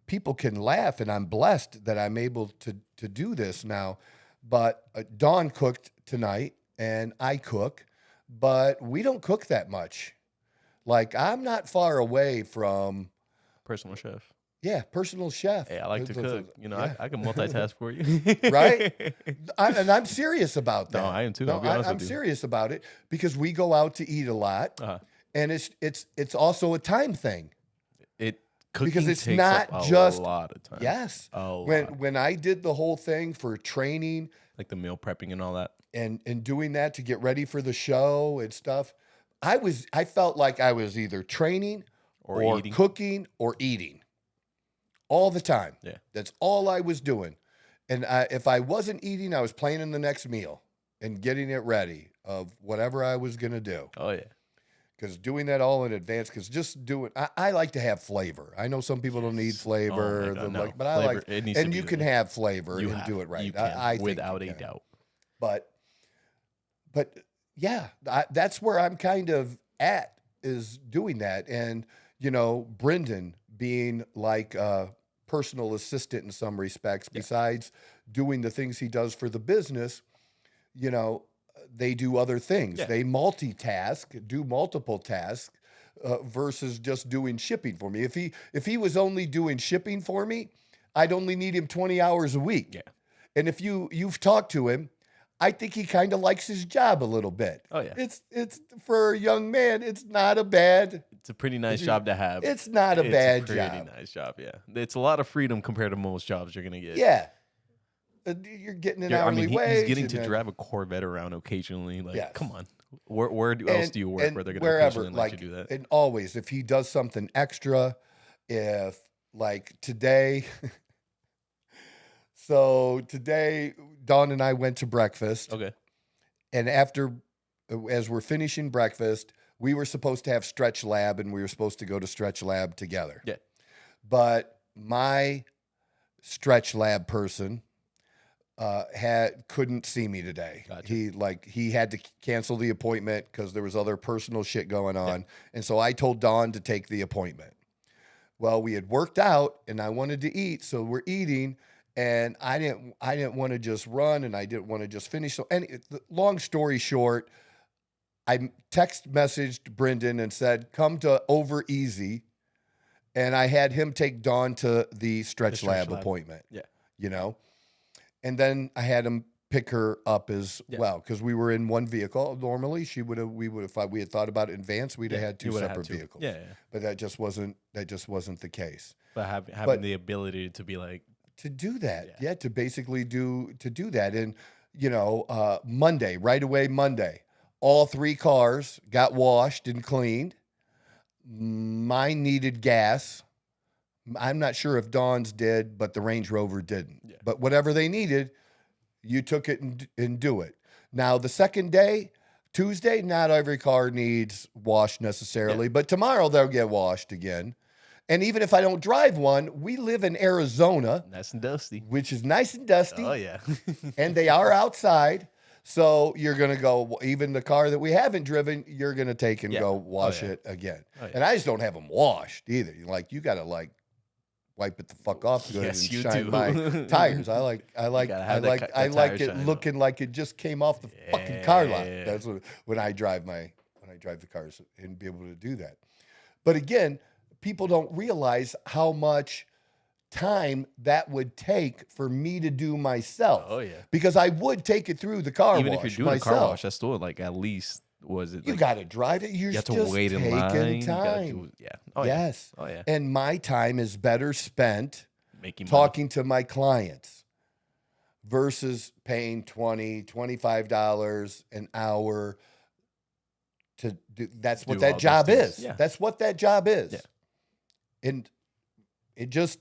people can laugh, and I'm blessed that I'm able to do this now. But Dawn cooked tonight, and I cook, but we don't cook that much. I'm not far away from Personal chef. Yeah, personal chef. Hey, I like to cook. You know, Yeah. I can multitask for you. Right? And I'm serious about that. No, I am too. No, I'll be honest I'm with you. serious about it because we go out to eat a lot, Uh-huh. and it's also a time thing. Cooking Because it's takes not up a just- lot of time. Yes. A When lot. when I did the whole thing for training Like the meal prepping and all that. and doing that to get ready for the show and stuff, I felt like I was either training Or or eating. cooking or eating all the time. Yeah. That's all I was doing. And if I wasn't eating, I was planning the next meal and getting it ready of whatever I was going to do. Oh yeah. Because doing that all in advance, because just doing, I like to have flavor. I know some people don't need flavor, Oh my God, no. but I Flavor, like, it needs to and be you can there. have flavor You and have- do it right. You can, I think without you a can. doubt. But yeah, that's where I'm kind of at, is doing that. And, you know, Brendan being like a personal assistant in some respects, besides doing the things he does for the business, you know, they do other things. Yeah. They multitask, do multiple tasks versus just doing shipping for me. If he was only doing shipping for me, I'd only need him 20 hours a week. Yeah. And if you've talked to him, I think he kind of likes his job a little bit. Oh yeah. It's for a young man, it's not a bad It's a pretty nice job to have. it's not a bad pretty job. nice job, yeah. It's a lot of freedom compared to most jobs you're gonna get. Yeah. You're getting an I hourly mean, wage. he's getting and to then- drive a Corvette around occasionally. Like, Yes. come on. Where else and- do you work and where they're gonna wherever, occasionally let you do that? And always, if he does something extra, if like today, so today, Dawn and I went to breakfast. Okay. And as we're finishing breakfast, we were supposed to have stretch lab and we were supposed to go to stretch lab together. Yeah. But my stretch lab person couldn't see me today. Gotcha. He had to cancel the appointment because there was other personal shit going on. And so I told Dawn to take the appointment. Well, we had worked out and I wanted to eat, so we're eating. And I didn't want to just run, and I didn't want to just finish. So, long story short, I text messaged Brendan and said, "Come to Over Easy," and I had him take Dawn to the stretch lab appointment. Yeah. You know, and then I had him pick her up as well because we were in one vehicle. Normally, we would have thought we had thought about it in advance. We'd have had two you would've separate had two. vehicles. Yeah. But that just wasn't the case. But having the ability to be like, To do that, to basically do that. And, you know, Monday, right away, all 3 cars got washed and cleaned. Mine needed gas. I'm not sure if Dawn's did, but the Range Rover didn't. Yeah. But whatever they needed, you took it and do it. Now, the second day, Tuesday, not every car needs washed necessarily, but tomorrow they'll get washed again. And even if I don't drive one, we live in Arizona, nice and dusty. which is nice and dusty, Oh yeah. and they are outside. So you're going to go, even the car that we haven't driven, you're going to take and go wash it again. Oh, yeah. And I just don't have them washed either. Like, you got to wipe it the fuck off good Yes, and you shine do. my tires. I like gotta have that tire it shine looking like it just came off the fucking car lot. That's when I drive the cars and be able to do that. But again, people don't realize how much time that would take for me to do myself. Oh yeah. Because I would take it through the car Even wash if you're doing a myself. car wash, that's still like at least You got to drive it. You're you have to just wait in taking line. time. Oh Yes. Yeah. Oh yeah. And my time is better spent Making money. talking to my clients versus paying $20, $25 an hour to do. That's what Do all that those job things. is. Yeah. That's what that job is. Yeah. And it just,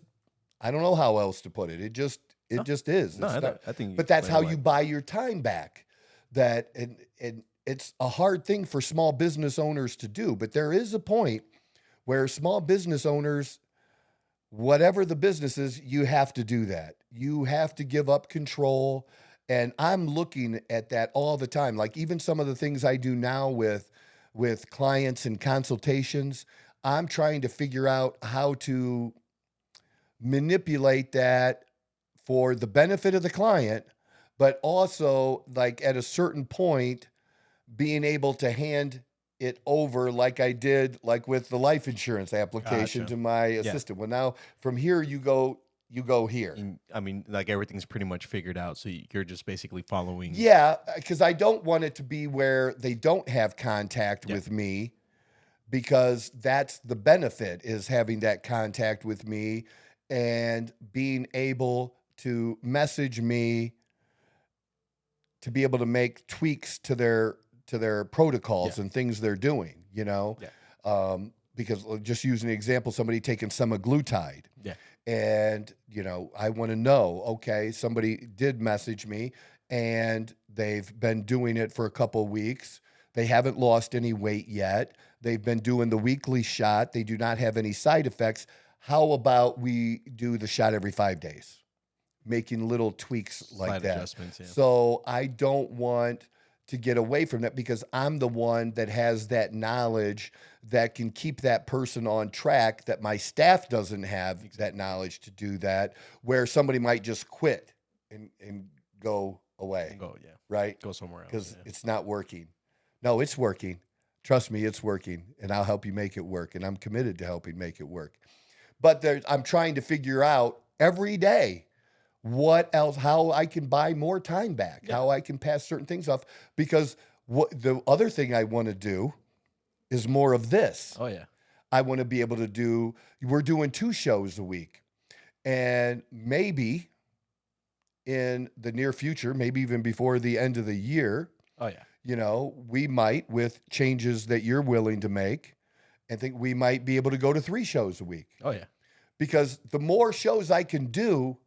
I don't know how else to put it. It just is. No, It's not- I think. but that's how explained you it buy your time back. That and it's a hard thing for small business owners to do, but there is a point where small business owners, whatever the business is, you have to do that. You have to give up control. And I'm looking at that all the time. Like even some of the things I do now with clients and consultations, I'm trying to figure out how to manipulate that for the benefit of the client, but also like at a certain point, being able to hand it over like I did, like with the life insurance application Gotcha. to my assistant. Well, now from here you go here. And, I mean, like everything's pretty much figured out, so you're just basically following. Yeah, because I don't want it to be where they don't have contact with me, because that's the benefit, is having that contact with me and being able to message me to be able to make tweaks to their protocols and things they're doing, you know? Yeah. Because just using an example, somebody taking semaglutide. Yeah. And, you know, I want to know, okay, somebody did message me and they've been doing it for a couple of weeks. They haven't lost any weight yet. They've been doing the weekly shot. They do not have any side effects. How about we do the shot every 5 days? Making little tweaks like Slight that. adjustments, yeah. So I don't want to get away from that, because I'm the one that has that knowledge that can keep that person on track, that my staff doesn't have that knowledge to do that, where somebody might just quit and go away, Go, yeah. right? Go somewhere else. Because Yeah. it's not working. No, it's working. Trust me, it's working, and I'll help you make it work, and I'm committed to helping make it work. But I'm trying to figure out every day what else, how I can buy more time back, how I can pass certain things off, because the other thing I want to do is more of this. Oh, yeah. I want to be able to do, we're doing 2 shows a week, and maybe in the near future, maybe even before the end of the year, Oh, yeah. you know, we might, with changes that you're willing to make, I think we might be able to go to 3 shows a week. Oh, yeah. Because the more shows I can do,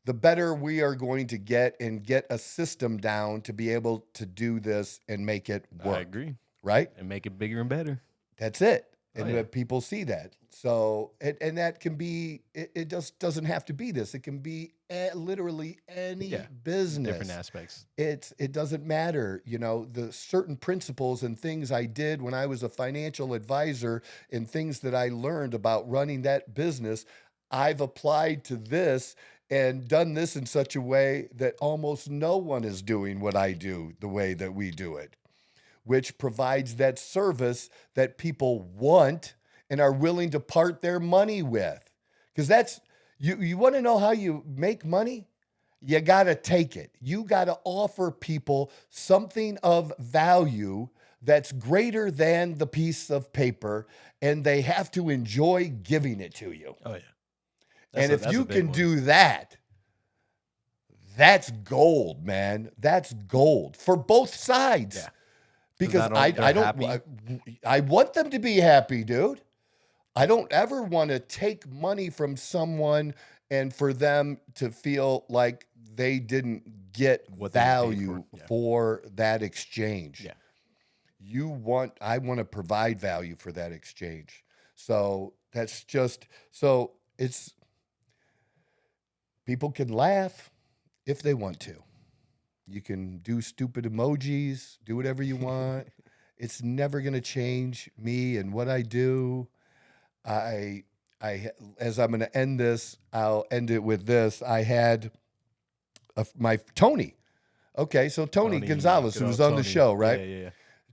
the better we are going to get, and get a system down to be able to do this and make it work. I agree. Right? And make it bigger and better. That's it. Oh, And yeah. let people see that. So, and that can be, it just doesn't have to be this. It can be literally any business. Different aspects. It doesn't matter, you know, the certain principles and things I did when I was a financial advisor, and things that I learned about running that business, I've applied to this and done this in such a way that almost no one is doing what I do the way that we do it, which provides that service that people want and are willing to part their money with. Because that's, you want to know how you make money? You got to take it. You got to offer people something of value that's greater than the piece of paper, and they have to enjoy giving it to you. Oh, yeah. And if that's you a big can one. do that, that's gold, man. That's gold for both sides. Yeah. Because not only I they're don't, happy. I want them to be happy, dude. I don't ever want to take money from someone and for them to feel like they didn't get What they paid value for, yeah. for that exchange. Yeah. I want to provide value for that exchange. So that's just, so it's, people can laugh if they want to. You can do stupid emojis, do whatever you want. It's never going to change me and what I do. As I'm going to end this, I'll end it with this. I had my Tony. Okay, so Tony Gonzalez, good who was old on the Tony. show, right? Yeah.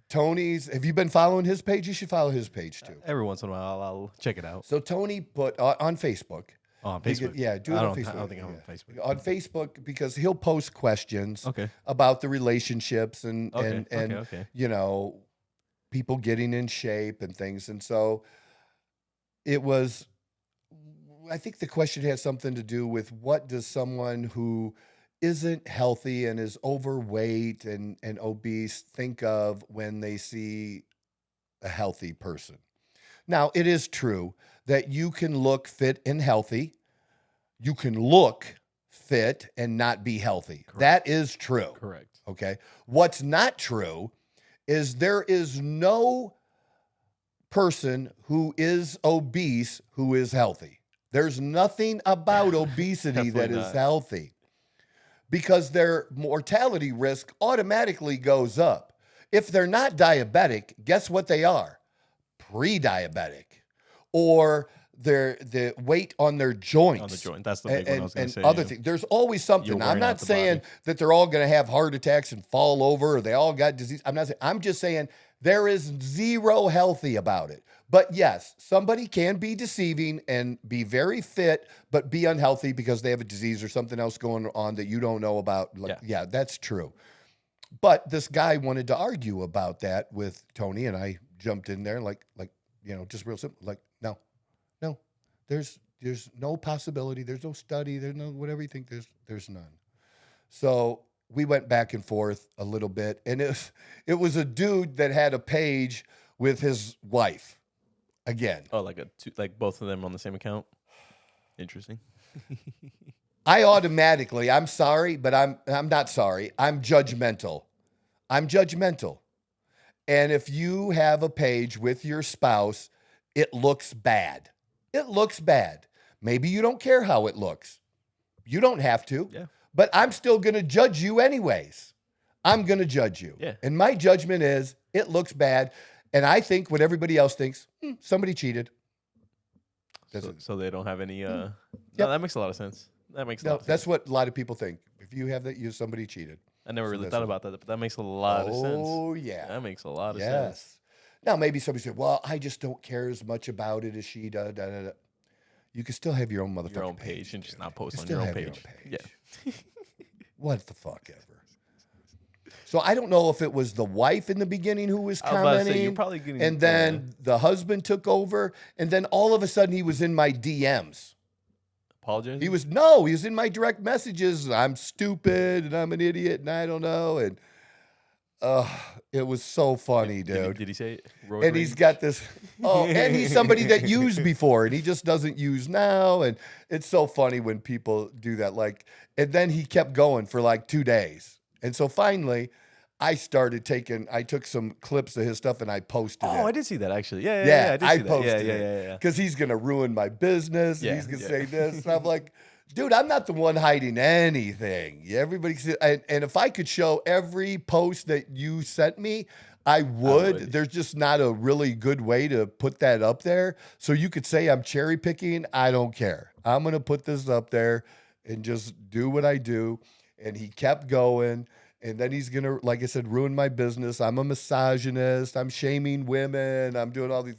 Tony's, have you been following his page? You should follow his page too. Every once in a while, I'll check it out. So Tony put on Facebook. Oh, on Because- Facebook. yeah, do it I on don't, Facebook. I don't think I'm on yeah. Facebook. On Facebook, because he'll post questions Okay. about the relationships and Okay. you know, people getting in shape and things. And so it was, I think the question has something to do with, what does someone who isn't healthy and is overweight and obese think of when they see a healthy person? Now, it is true that you can look fit and healthy. You can look fit and not be healthy. That is true. Correct. Okay. What's not true is there is no person who is obese who is healthy. There's nothing about obesity that Definitely is not. healthy, because their mortality risk automatically goes up. If they're not diabetic, guess what they are? Pre-diabetic, or the weight on their joints. On the joint. That's the big one I was going to say. other yeah. things. There's always something. You're I'm wearing not out the saying body. that they're all going to have heart attacks and fall over, or they all got disease. I'm not saying. I'm just saying There is zero healthy about it. But yes, somebody can be deceiving and be very fit, but be unhealthy because they have a disease or something else going on that you don't know about. Like, yeah, that's true. But this guy wanted to argue about that with Tony, and I jumped in there like, just real simple. Like, no, there's no possibility. There's no study. There's no whatever you think. There's none. So we went back and forth a little bit, and it was a dude that had a page with his wife. Again. Oh, like both of them on the same account. Interesting. I automatically, I'm sorry, but I'm not sorry. I'm judgmental. And if you have a page with your spouse, it looks bad. Maybe you don't care how it looks. You don't have to. Yeah. But I'm still going to judge you anyways. I'm going to judge you. Yeah. And my judgment is it looks bad. And I think what everybody else thinks, somebody cheated. So they don't have any. No, Yep. that makes a lot of sense. That's what a lot of people think. If you have that, somebody cheated. I never really thought about that, but that makes a lot of sense. Oh, yeah. That makes a lot of Yes. sense. Now, maybe somebody said, well, I just don't care as much about it as she does. You can still have your own motherfucking Your own page and just not post on still your own have page. Yeah. What the fuck ever. So I don't know if it was the wife in the beginning who was I was about to say, commenting, you're probably getting- and then the husband took over, and then all of a sudden he was in my DMs. Apologize. He was in my direct messages. I'm stupid and I'm an idiot and I don't know. And it was so funny, dude. Did he say it? And he's got this, and he's somebody that used before and he just doesn't use now. And it's so funny when people do that. Like, and then he kept going for like 2 days. And so finally I took some clips of his stuff and I posted it. Oh, I did see that actually. Yeah. I did see posted that. it. Yeah. Because he's going to ruin my business. And Yeah, he's going to yeah. say this. And I'm like, dude, I'm not the one hiding anything. Everybody, and if I could show every post that you sent me, I would. There's just not a really good way to put that up there. So you could say I'm cherry picking. I don't care. I'm going to put this up there and just do what I do. And he kept going. And then he's going to, like I said, ruin my business. I'm a misogynist. I'm shaming women. I'm doing all these.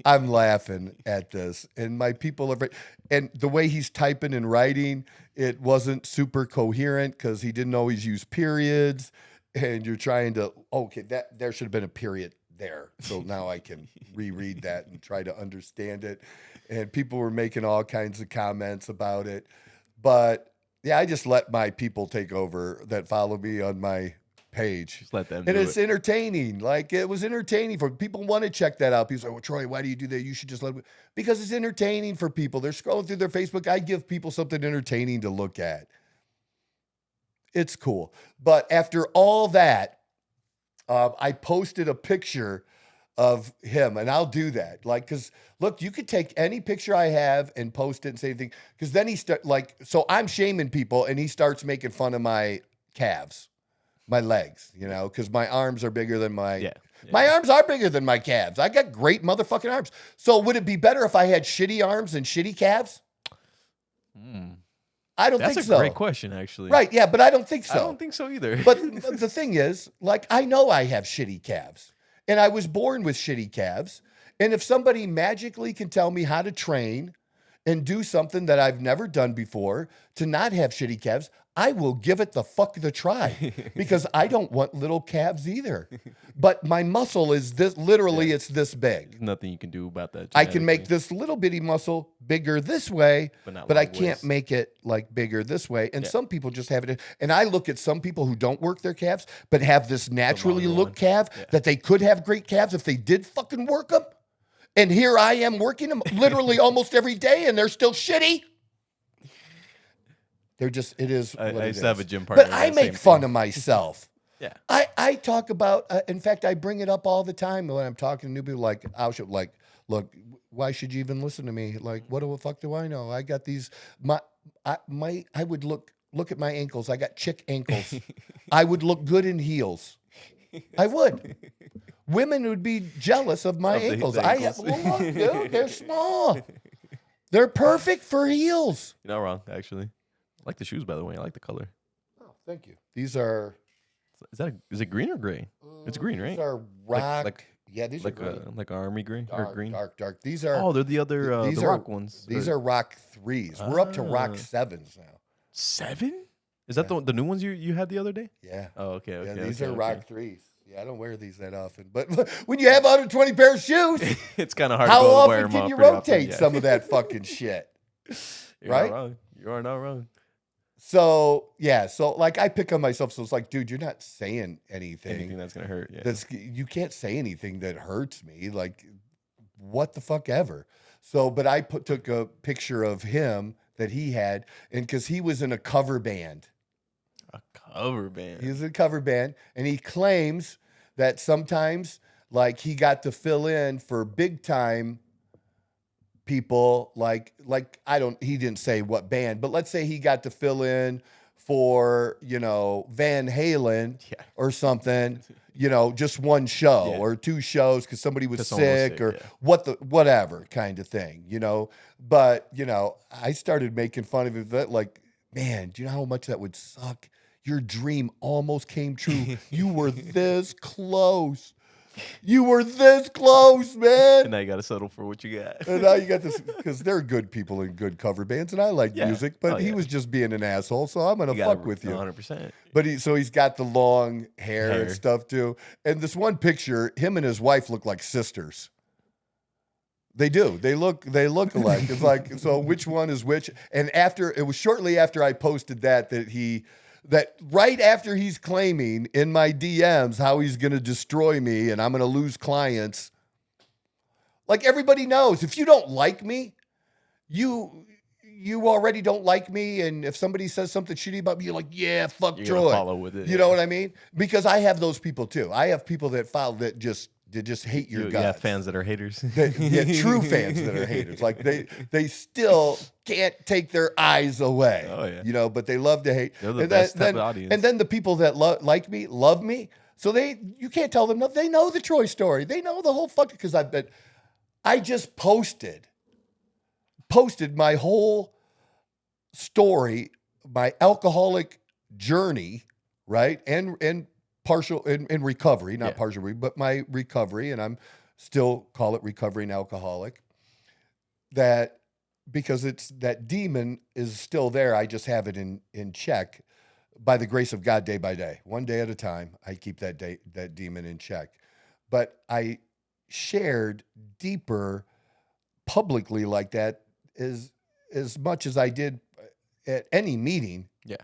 I'm laughing at this. And my people are, and the way he's typing and writing, it wasn't super coherent because he didn't always use periods. And you're trying to, there should have been a period there. So now I can reread that and try to understand it. And people were making all kinds of comments about it. But yeah, I just let my people take over that follow me on my page. Just let them and do it's it. entertaining. Like, it was entertaining for people. Want to check that out. People say, well, Troy, why do you do that? You should just let me. Because it's entertaining for people. They're scrolling through their Facebook. I give people something entertaining to look at. It's cool. But after all that, I posted a picture of him, and I'll do that. Like, because look, you could take any picture I have and post it and say anything. Because then so I'm shaming people, and he starts making fun of my calves, my legs, because my arms are bigger than my arms are bigger than my calves. I got great motherfucking arms. So would it be better if I had shitty arms and shitty calves? I don't think so. That's a great question, actually. Right? Yeah, but I don't think so. I don't think so either. But the thing is, like, I know I have shitty calves. And I was born with shitty calves. And if somebody magically can tell me how to train and do something that I've never done before to not have shitty calves, I will give it the try because I don't want little calves either. But my muscle is this, literally, it's this big. There's nothing you can do about that. I can make this little bitty muscle bigger this way, but I can't make it like bigger this way. And some people just have it. And I look at some people who don't work their calves, but have this naturally look calf that they could have great calves if they did fucking work them. And here I am working them literally almost every day, and they're still shitty. It is. I what used it to have is. a gym partner. But I make fun of myself. Yeah. I talk about. In fact, I bring it up all the time when I'm talking to new people. Like, look, why should you even listen to me? Like, what the fuck do I know? I got these. I would look at my ankles. I got chick ankles. I would look good in heels. I would. Women would be jealous of my ankles. ankles. Look, dude, they're small. They're perfect for heels. You're not wrong, actually. I like the shoes, by the way. I like the color. Oh, thank you. These are Is it green or gray? It's green, right? These are rock. Yeah, these are Like green. like army green or green. Dark. These are. Oh, they're the other these the are rock ones. These are rock 3s. We're up to rock Ah. 7s now. 7? Is that the new ones you had the other day? Yeah. Oh, okay. Yeah, Okay. these okay, are okay. rock 3s. Yeah, I don't wear these that often. But when you have 120 pairs of shoes, It's kind of hard. how to go often wear 'em can out you pretty often, rotate yeah. some of that fucking shit? You're right? Not wrong. You are not wrong. So, yeah. So, like, I pick on myself. So it's like, dude, you're not saying anything. Anything that's gonna hurt. Yeah. You can't say anything that hurts me. Like, what the fuck ever. So, but I took a picture of him that he had, and because he was in a cover band. A cover band. He was in a cover band, and he claims that sometimes, like, he got to fill in for big time people, like he didn't say what band, but let's say he got to fill in for, Van Halen Yeah. or something, just one show Yeah. or 2 shows because somebody was 'Cause someone was sick sick, or yeah. whatever kind of thing, But, I started making fun of it. That, like, man, do you know how much that would suck? Your dream almost came true. You were this close. You were this close, man. And now you got to settle for what you got. And now you got this, because there are good people in good cover bands, and I like Yeah. music, but Oh, he yeah. was just being an asshole, so I'm gonna You gotta- fuck with you. 100%. But he's got the long hair and stuff too. And this one picture, him and his wife look like sisters. They do. They look alike. It's like, so which one is which? And it was shortly after I posted that right after he's claiming in my DMs how he's going to destroy me and I'm going to lose clients. Like, everybody knows, if you don't like me, you already don't like me. And if somebody says something shitty about me, you're like, yeah, fuck You're Troy. gonna follow with it. You know what I mean? Because I have those people too. I have people that follow that just hate your You guts. have fans that are haters. True fans that are haters. Like, they still can't take their eyes away. Oh, yeah. But they love to hate. They're the And best then, type of audience. And then the people that like me, love me. So you can't tell them nothing. They know the Troy story. They know the whole fucking, because I just posted my whole story, my alcoholic journey, right? And partial in recovery, not partial, but my recovery, and I'm still call it recovering alcoholic. That, because it's that demon is still there. I just have it in check by the grace of God, day by day, one day at a time. I keep that demon in check. But I shared deeper publicly like that as much as I did at any meeting. Yeah.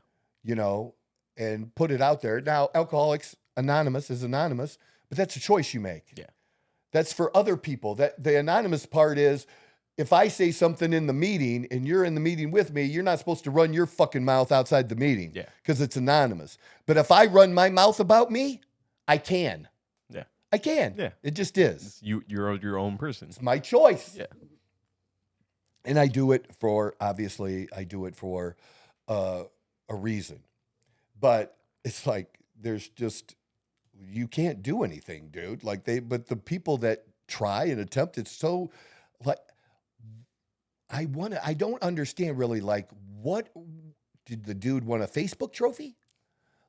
And put it out there. Now, Alcoholics Anonymous is anonymous, but that's a choice you make. Yeah. That's for other people. That the anonymous part is, if I say something in the meeting and you're in the meeting with me, you're not supposed to run your fucking mouth outside the meeting. Yeah. Because it's anonymous. But if I run my mouth about me, I can. Yeah. I can. Yeah. It just is. You're your own person. It's my choice. Yeah. And I do it for a reason. But it's like, you can't do anything, dude. But the people that try and attempt, it's so, like, I don't understand really, like, what did the dude want, a Facebook trophy?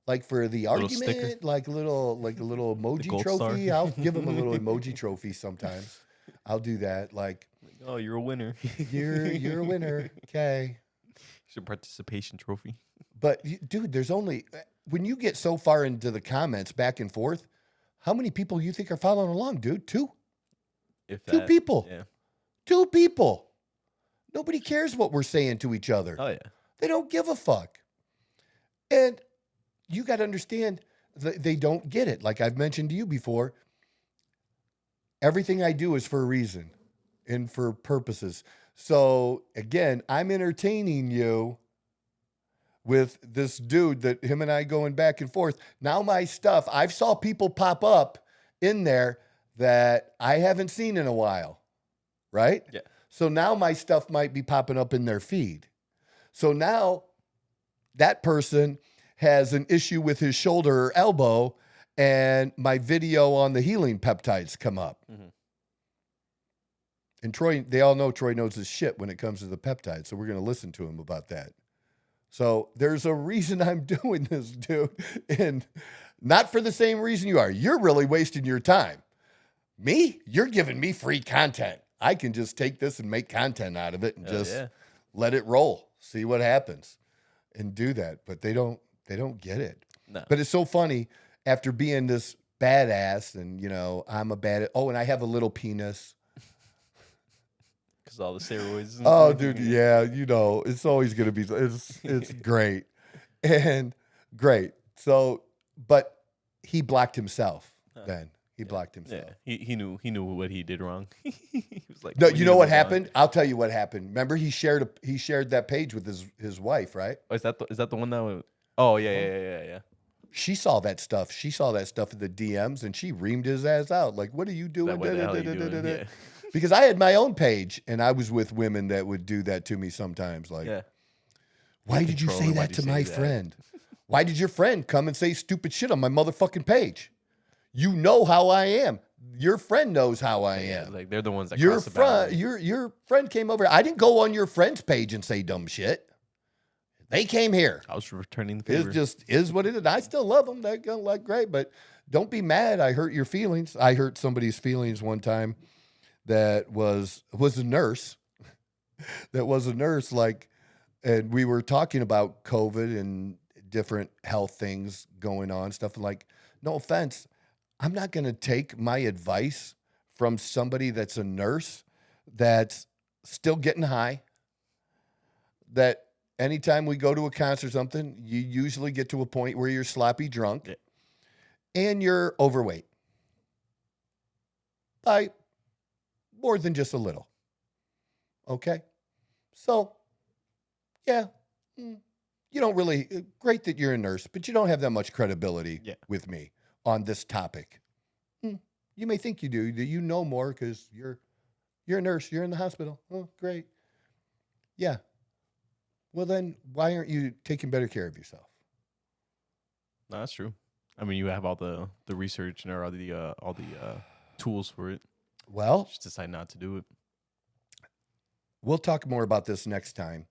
Like, for the Little argument, sticker? like a little emoji gold trophy. star. I'll give him a little emoji trophy sometimes. I'll do that. Like, Oh, you're a winner. you're a winner. Okay. It's your participation trophy. But dude, there's only, when you get so far into the comments back and forth, how many people you think are following along, dude? 2? If 2 that, people. Yeah. 2 people. Nobody cares what we're saying to each other. Oh yeah. They don't give a fuck. And you got to understand that they don't get it. Like I've mentioned to you before, everything I do is for a reason and for purposes. So again, I'm entertaining you with this dude that him and I going back and forth. Now my stuff, I've saw people pop up in there that I haven't seen in a while, right? Yeah. So now my stuff might be popping up in their feed. So now that person has an issue with his shoulder or elbow, and my video on the healing peptides come up. Mhm. And Troy, they all know Troy knows his shit when it comes to the peptides, so we're going to listen to him about that. So there's a reason I'm doing this, dude. And Not for the same reason you are. You're really wasting your time. Me? You're giving me free content. I can just take this and make content out of it and just let it roll. See what happens and do that. But they don't get it. No. But it's so funny after being this badass and, you know, I'm a bad. Oh, and I have a little penis. Because all the steroids. And Oh, dude. Yeah. You know, it's always going to be, it's great and great. So, but he blocked himself then. He blocked himself. Yeah, he knew what he did wrong. He was like, No, "We you need know to what move on." happened? I'll tell you what happened. Remember, he shared that page with his wife, right? Oh, is that the one that? Oh yeah. She saw that stuff. She saw that stuff in the DMs, and she reamed his ass out. Like, what are you doing? What the hell are you doing? Yeah. Because I had my own page, and I was with women that would do that to me sometimes. Like, Yeah. why did you say Controlling, that why'd to you my say that? friend? Why did your friend come and say stupid shit on my motherfucking page? You know how I am. Your friend knows how I Yeah, am. like they're the ones that Your cross the friend, boundary. your friend came over. I didn't go on your friend's page and say dumb shit. They came here. I was returning the favor. It just is what it is. I still love them. They're gonna like great, but don't be mad. I hurt your feelings. I hurt somebody's feelings one time. That was a nurse. That was a nurse. Like, and we were talking about COVID and different health things going on, stuff like. No offense, I'm not going to take my advice from somebody that's a nurse that's still getting high. That anytime we go to a concert or something, you usually get to a point where you're sloppy drunk and you're overweight. By more than just a little. Okay? So, yeah, you don't really, great that you're a nurse, but you don't have that much credibility with me on this topic. You may think you do. You know more because you're a nurse. You're in the hospital. Oh, great. Yeah. Well, then why aren't you taking better care of yourself? No, that's true. I mean, you have all the research and all the tools for it. Well, Just decide not to do it. we'll talk more about this next time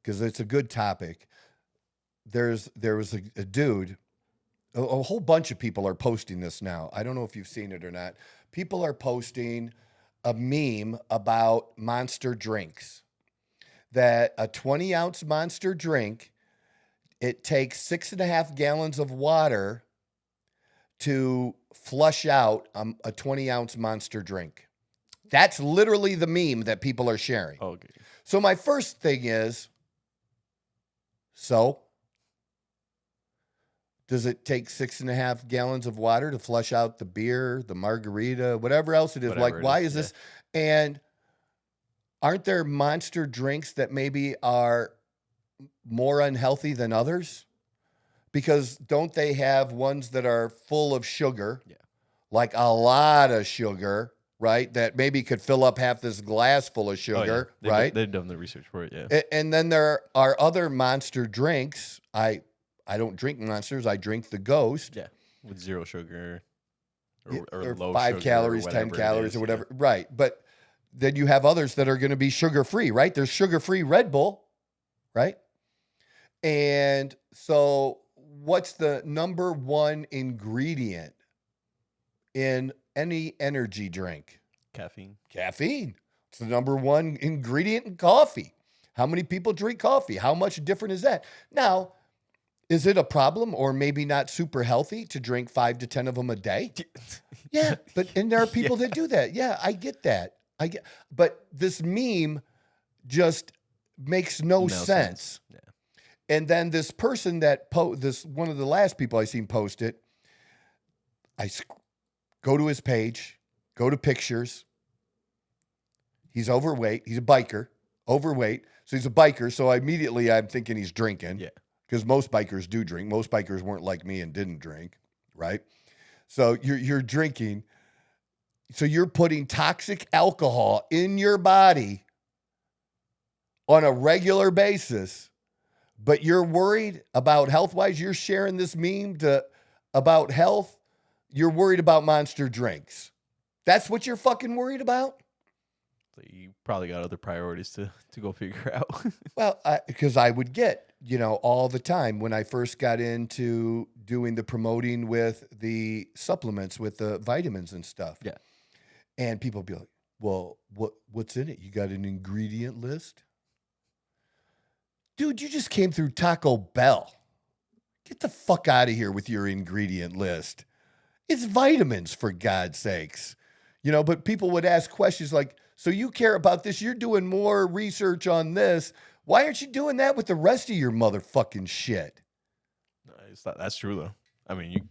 because it's a good topic. There was a dude, a whole bunch of people are posting this now. I don't know if you've seen it or not. People are posting a meme about Monster drinks. That a 20-ounce Monster drink, it takes 6.5 gallons of water to flush out a 20-ounce Monster drink. That's literally the meme that people are sharing. Okay. So my first thing is, so does it take 6.5 gallons of water to flush out the beer, the margarita, whatever else it is? Whatever Like, it why is, is this? And aren't there Monster drinks that maybe are more unhealthy than others? Because don't they have ones that are full of sugar? Yeah. Like a lot of sugar, right? That maybe could fill up half this glass full of sugar, right? They've done the research for it, yeah. And then there are other Monster drinks. I don't drink Monsters. I drink the Ghost. Yeah, with 0 sugar or Or low 5 sugar calories, or 10 whatever it calories is, or yeah. whatever. Right. But then you have others that are going to be sugar-free, right? There's sugar-free Red Bull, right? And so what's the number one ingredient in any energy drink? Caffeine. Caffeine. It's the number one ingredient in coffee. How many people drink coffee? How much different is that? Now, is it a problem or maybe not super healthy to drink 5 to 10 of them a day? Yeah, and there are people that do that. Yeah, I get that. But this meme just makes no sense. Yeah. And then this person that one of the last people I seen post it, go to his page, go to pictures. He's overweight. He's a biker, overweight. So he's a biker. So I'm thinking he's drinking. Yeah. Because most bikers do drink. Most bikers weren't like me and didn't drink, right? So you're drinking. So you're putting toxic alcohol in your body on a regular basis, but you're worried about health-wise. You're sharing this meme about health. You're worried about Monster drinks. That's what you're fucking worried about? So you probably got other priorities to go figure out. Well, because I would get, all the time when I first got into doing the promoting with the supplements, with the vitamins and stuff. Yeah. And people be like, well, what's in it? You got an ingredient list? Dude, you just came through Taco Bell. Get the fuck out of here with your ingredient list. It's vitamins, for God's sakes. You know, but people would ask questions like, so you care about this? You're doing more research on this. Why aren't you doing that with the rest of your motherfucking shit? That's true, though. I mean,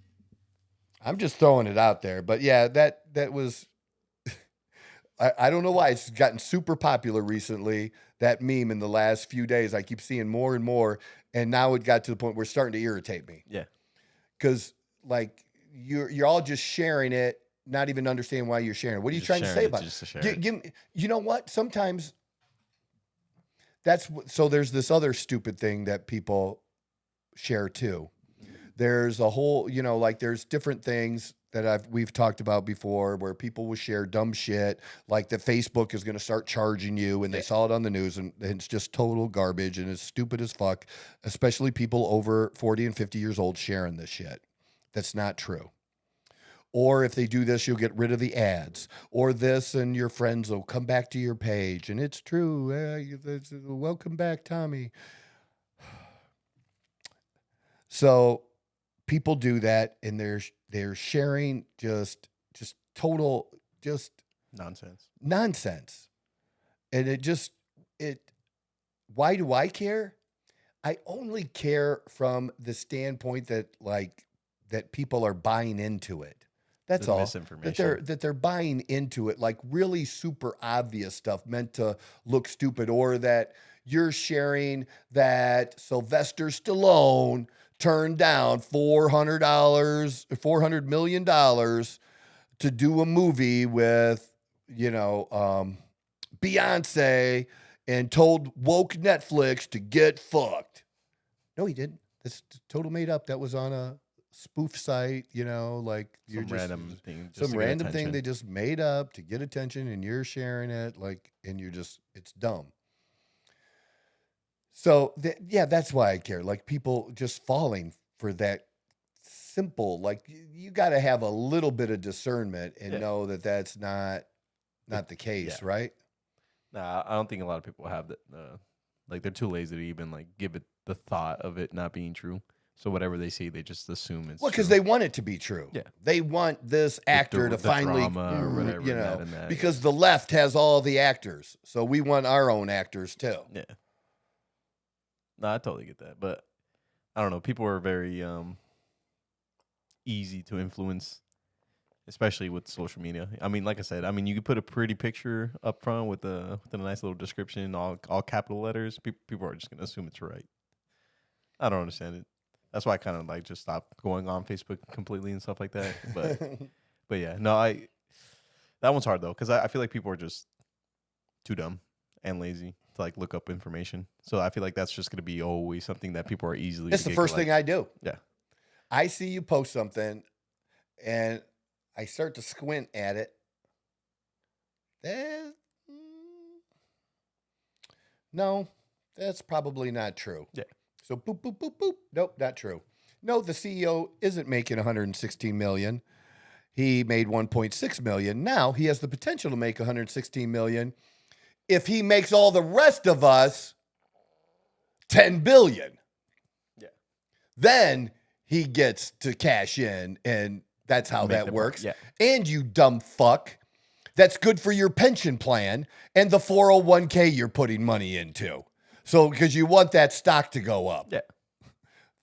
I'm just throwing it out there. But yeah, that was... I don't know why it's gotten super popular recently, that meme in the last few days. I keep seeing more and more, and now it got to the point where it's starting to irritate me. Yeah. Because, like, you're all just sharing it, not even understanding why you're sharing it. What are you trying to say about it? You know what? Sometimes so there's this other stupid thing that people share too. There's a whole, you know, like there's different things that we've talked about before where people will share dumb shit, like that Facebook is going to start charging you, and they saw it on the news, and it's just total garbage and it's stupid as fuck, especially people over 40 and 50 years old sharing this shit. That's not true. Or if they do this, you'll get rid of the ads, or this, and your friends will come back to your page, and it's true. Welcome back, Tommy. So people do that, and they're sharing just total nonsense. And why do I care? I only care from the standpoint that people are buying into it. That's all. Misinformation. That they're buying into it, like really super obvious stuff meant to look stupid, or that you're sharing that Sylvester Stallone turned down $400 million to do a movie with, Beyonce, and told woke Netflix to get fucked. No, he didn't. That's total made up. That was on a spoof site, like some random thing. Some random thing they just made up to get attention, and you're sharing it, and it's dumb. So, that's why I care. Like, people just falling for that simple, you got to have a little bit of discernment and know that that's not the case, right? Nah, I don't think a lot of people have that. They're too lazy to even, give it the thought of it not being true. So whatever they see, they just assume it's because true. they want it to be true. Yeah. They want this actor to finally, drama or whatever, because the left has all the actors. So we want our own actors too. Yeah. No, I totally get that. But I don't know. People are very easy to influence, especially with social media. I mean, like I said, you could put a pretty picture up front with a nice little description, all capital letters. People are just going to assume it's right. I don't understand it. That's why I kind of just stopped going on Facebook completely and stuff like that. But yeah, no, that one's hard though, because I feel like people are just too dumb and lazy to look up information. So I feel like that's just going to be always something that people are easily. It's the first thing I do. Yeah, I see you post something, and I start to squint at it. No, that's probably not true. Yeah. So boop, boop, boop, boop. Nope, not true. No, the CEO isn't making $116 million. He made $1.6 million. Now he has the potential to make $116 million if he makes all the rest of us $10 billion. Yeah. Then he gets to cash in, and that's how that works. Yeah. And you dumb fuck, that's good for your pension plan and the 401k you're putting money into. So, because you want that stock to go up. Yeah.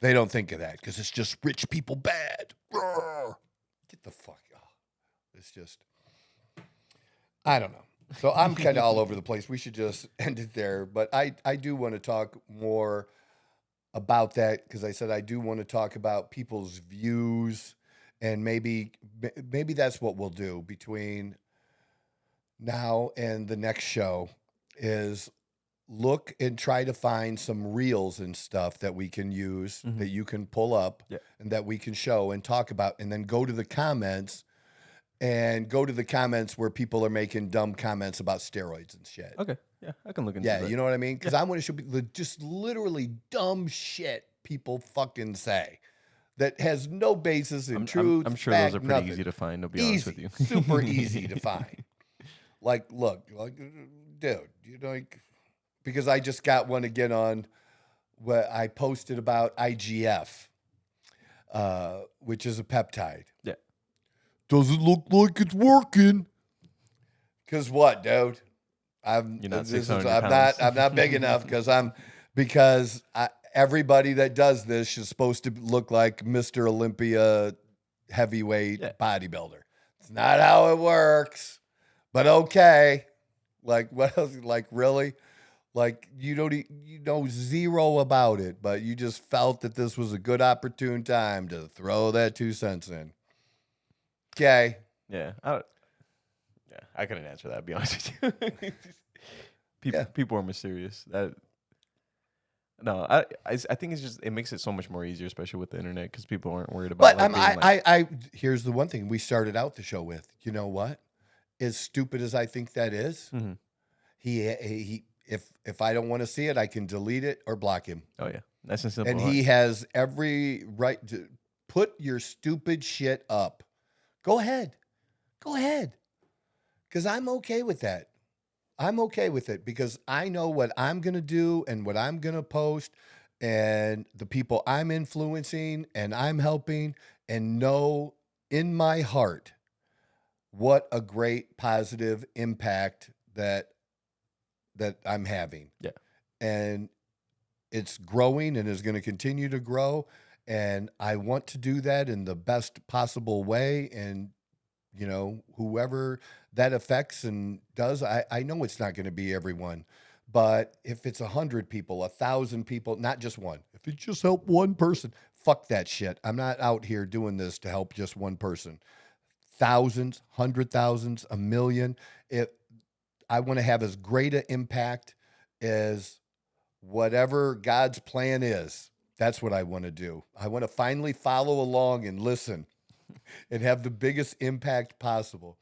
They don't think of that because it's just rich people bad. Roar. Get the fuck out. It's just, I don't know. So I'm kind of all over the place. We should just end it there. But I do want to talk more about that, because I said I do want to talk about people's views, and maybe that's what we'll do between now and the next show is look and try to find some reels and stuff that we can use, that you can pull up and that we can show and talk about, and then go to the comments where people are making dumb comments about steroids and shit. Okay. Yeah, I can look into that. Yeah, you know what I mean? Because I want to show people just literally dumb shit people fucking say. that has no basis in truth. I'm sure fact, those are pretty nothing. easy to find. To be honest with you, Super easy to find. Like, look, dude, because I just got one again on what I posted about IGF, which is a peptide. Yeah. Doesn't look like it's working. Because what, dude? You're not 600 pounds. I'm not big enough because everybody that does this is supposed to look like Mr. Olympia heavyweight bodybuilder. It's not how it works. But okay. Like, what else? Like, really? Like, you know zero about it, but you just felt that this was a good opportune time to throw that 2 cents in. Okay. Yeah. I couldn't answer that, to be honest with you. People are mysterious. I think it's just, it makes it so much more easier, especially with the internet, because people aren't worried about. But here's the one thing we started out the show with. You know what? As stupid as I think that is, if I don't want to see it, I can delete it or block him. Oh yeah, nice and simple. And he has every right to put your stupid shit up. Go ahead, because I'm okay with that. I'm okay with it because I know what I'm gonna do and what I'm gonna post, and the people I'm influencing and I'm helping, and know in my heart what a great positive impact that I'm having. Yeah. And it's growing and is going to continue to grow. And I want to do that in the best possible way. And, you know, whoever that affects and does, I know it's not going to be everyone. But if it's 100 people, 1,000 people, not just one, if it just help one person, fuck that shit. I'm not out here doing this to help just one person. Thousands, 100,000s, 1 million. I want to have as great an impact as whatever God's plan is. That's what I want to do. I want to finally follow along and listen and have the biggest impact possible.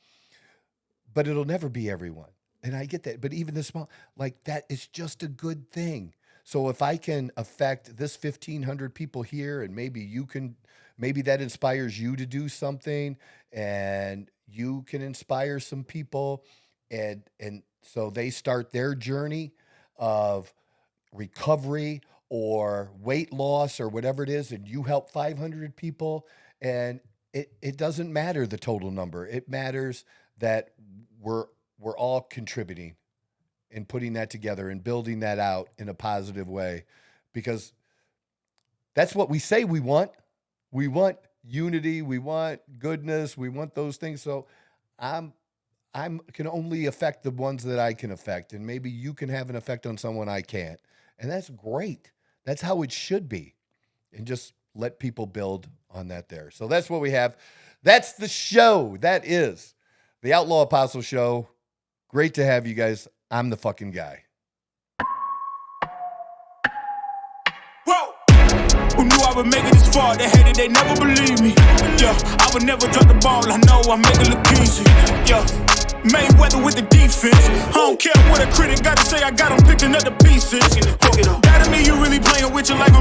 But it'll never be everyone. And I get that. But even the small, like that is just a good thing. So if I can affect this 1,500 people here, and maybe that inspires you to do something, and you can inspire some people, and so they start their journey of recovery or weight loss or whatever it is, and you help 500 people, and it doesn't matter the total number. It matters that we're all contributing and putting that together and building that out in a positive way, because that's what we say we want. We want unity, we want goodness, we want those things. So I can only affect the ones that I can affect, and maybe you can have an effect on someone I can't. And that's great. That's how it should be. And just let people build on that there. So that's what we have. That's the show. That is the Outlaw Apostle Show. Great to have you guys. I'm the fucking guy. Whoa! Who knew I would make it this far? They hated, they never believed me. Yeah, I would never drop the ball. I know I make it look easy. Yeah, Mayweather with the defense. I don't care what a critic got to say. I got them picking up the pieces. That don't mean you really playing with your life.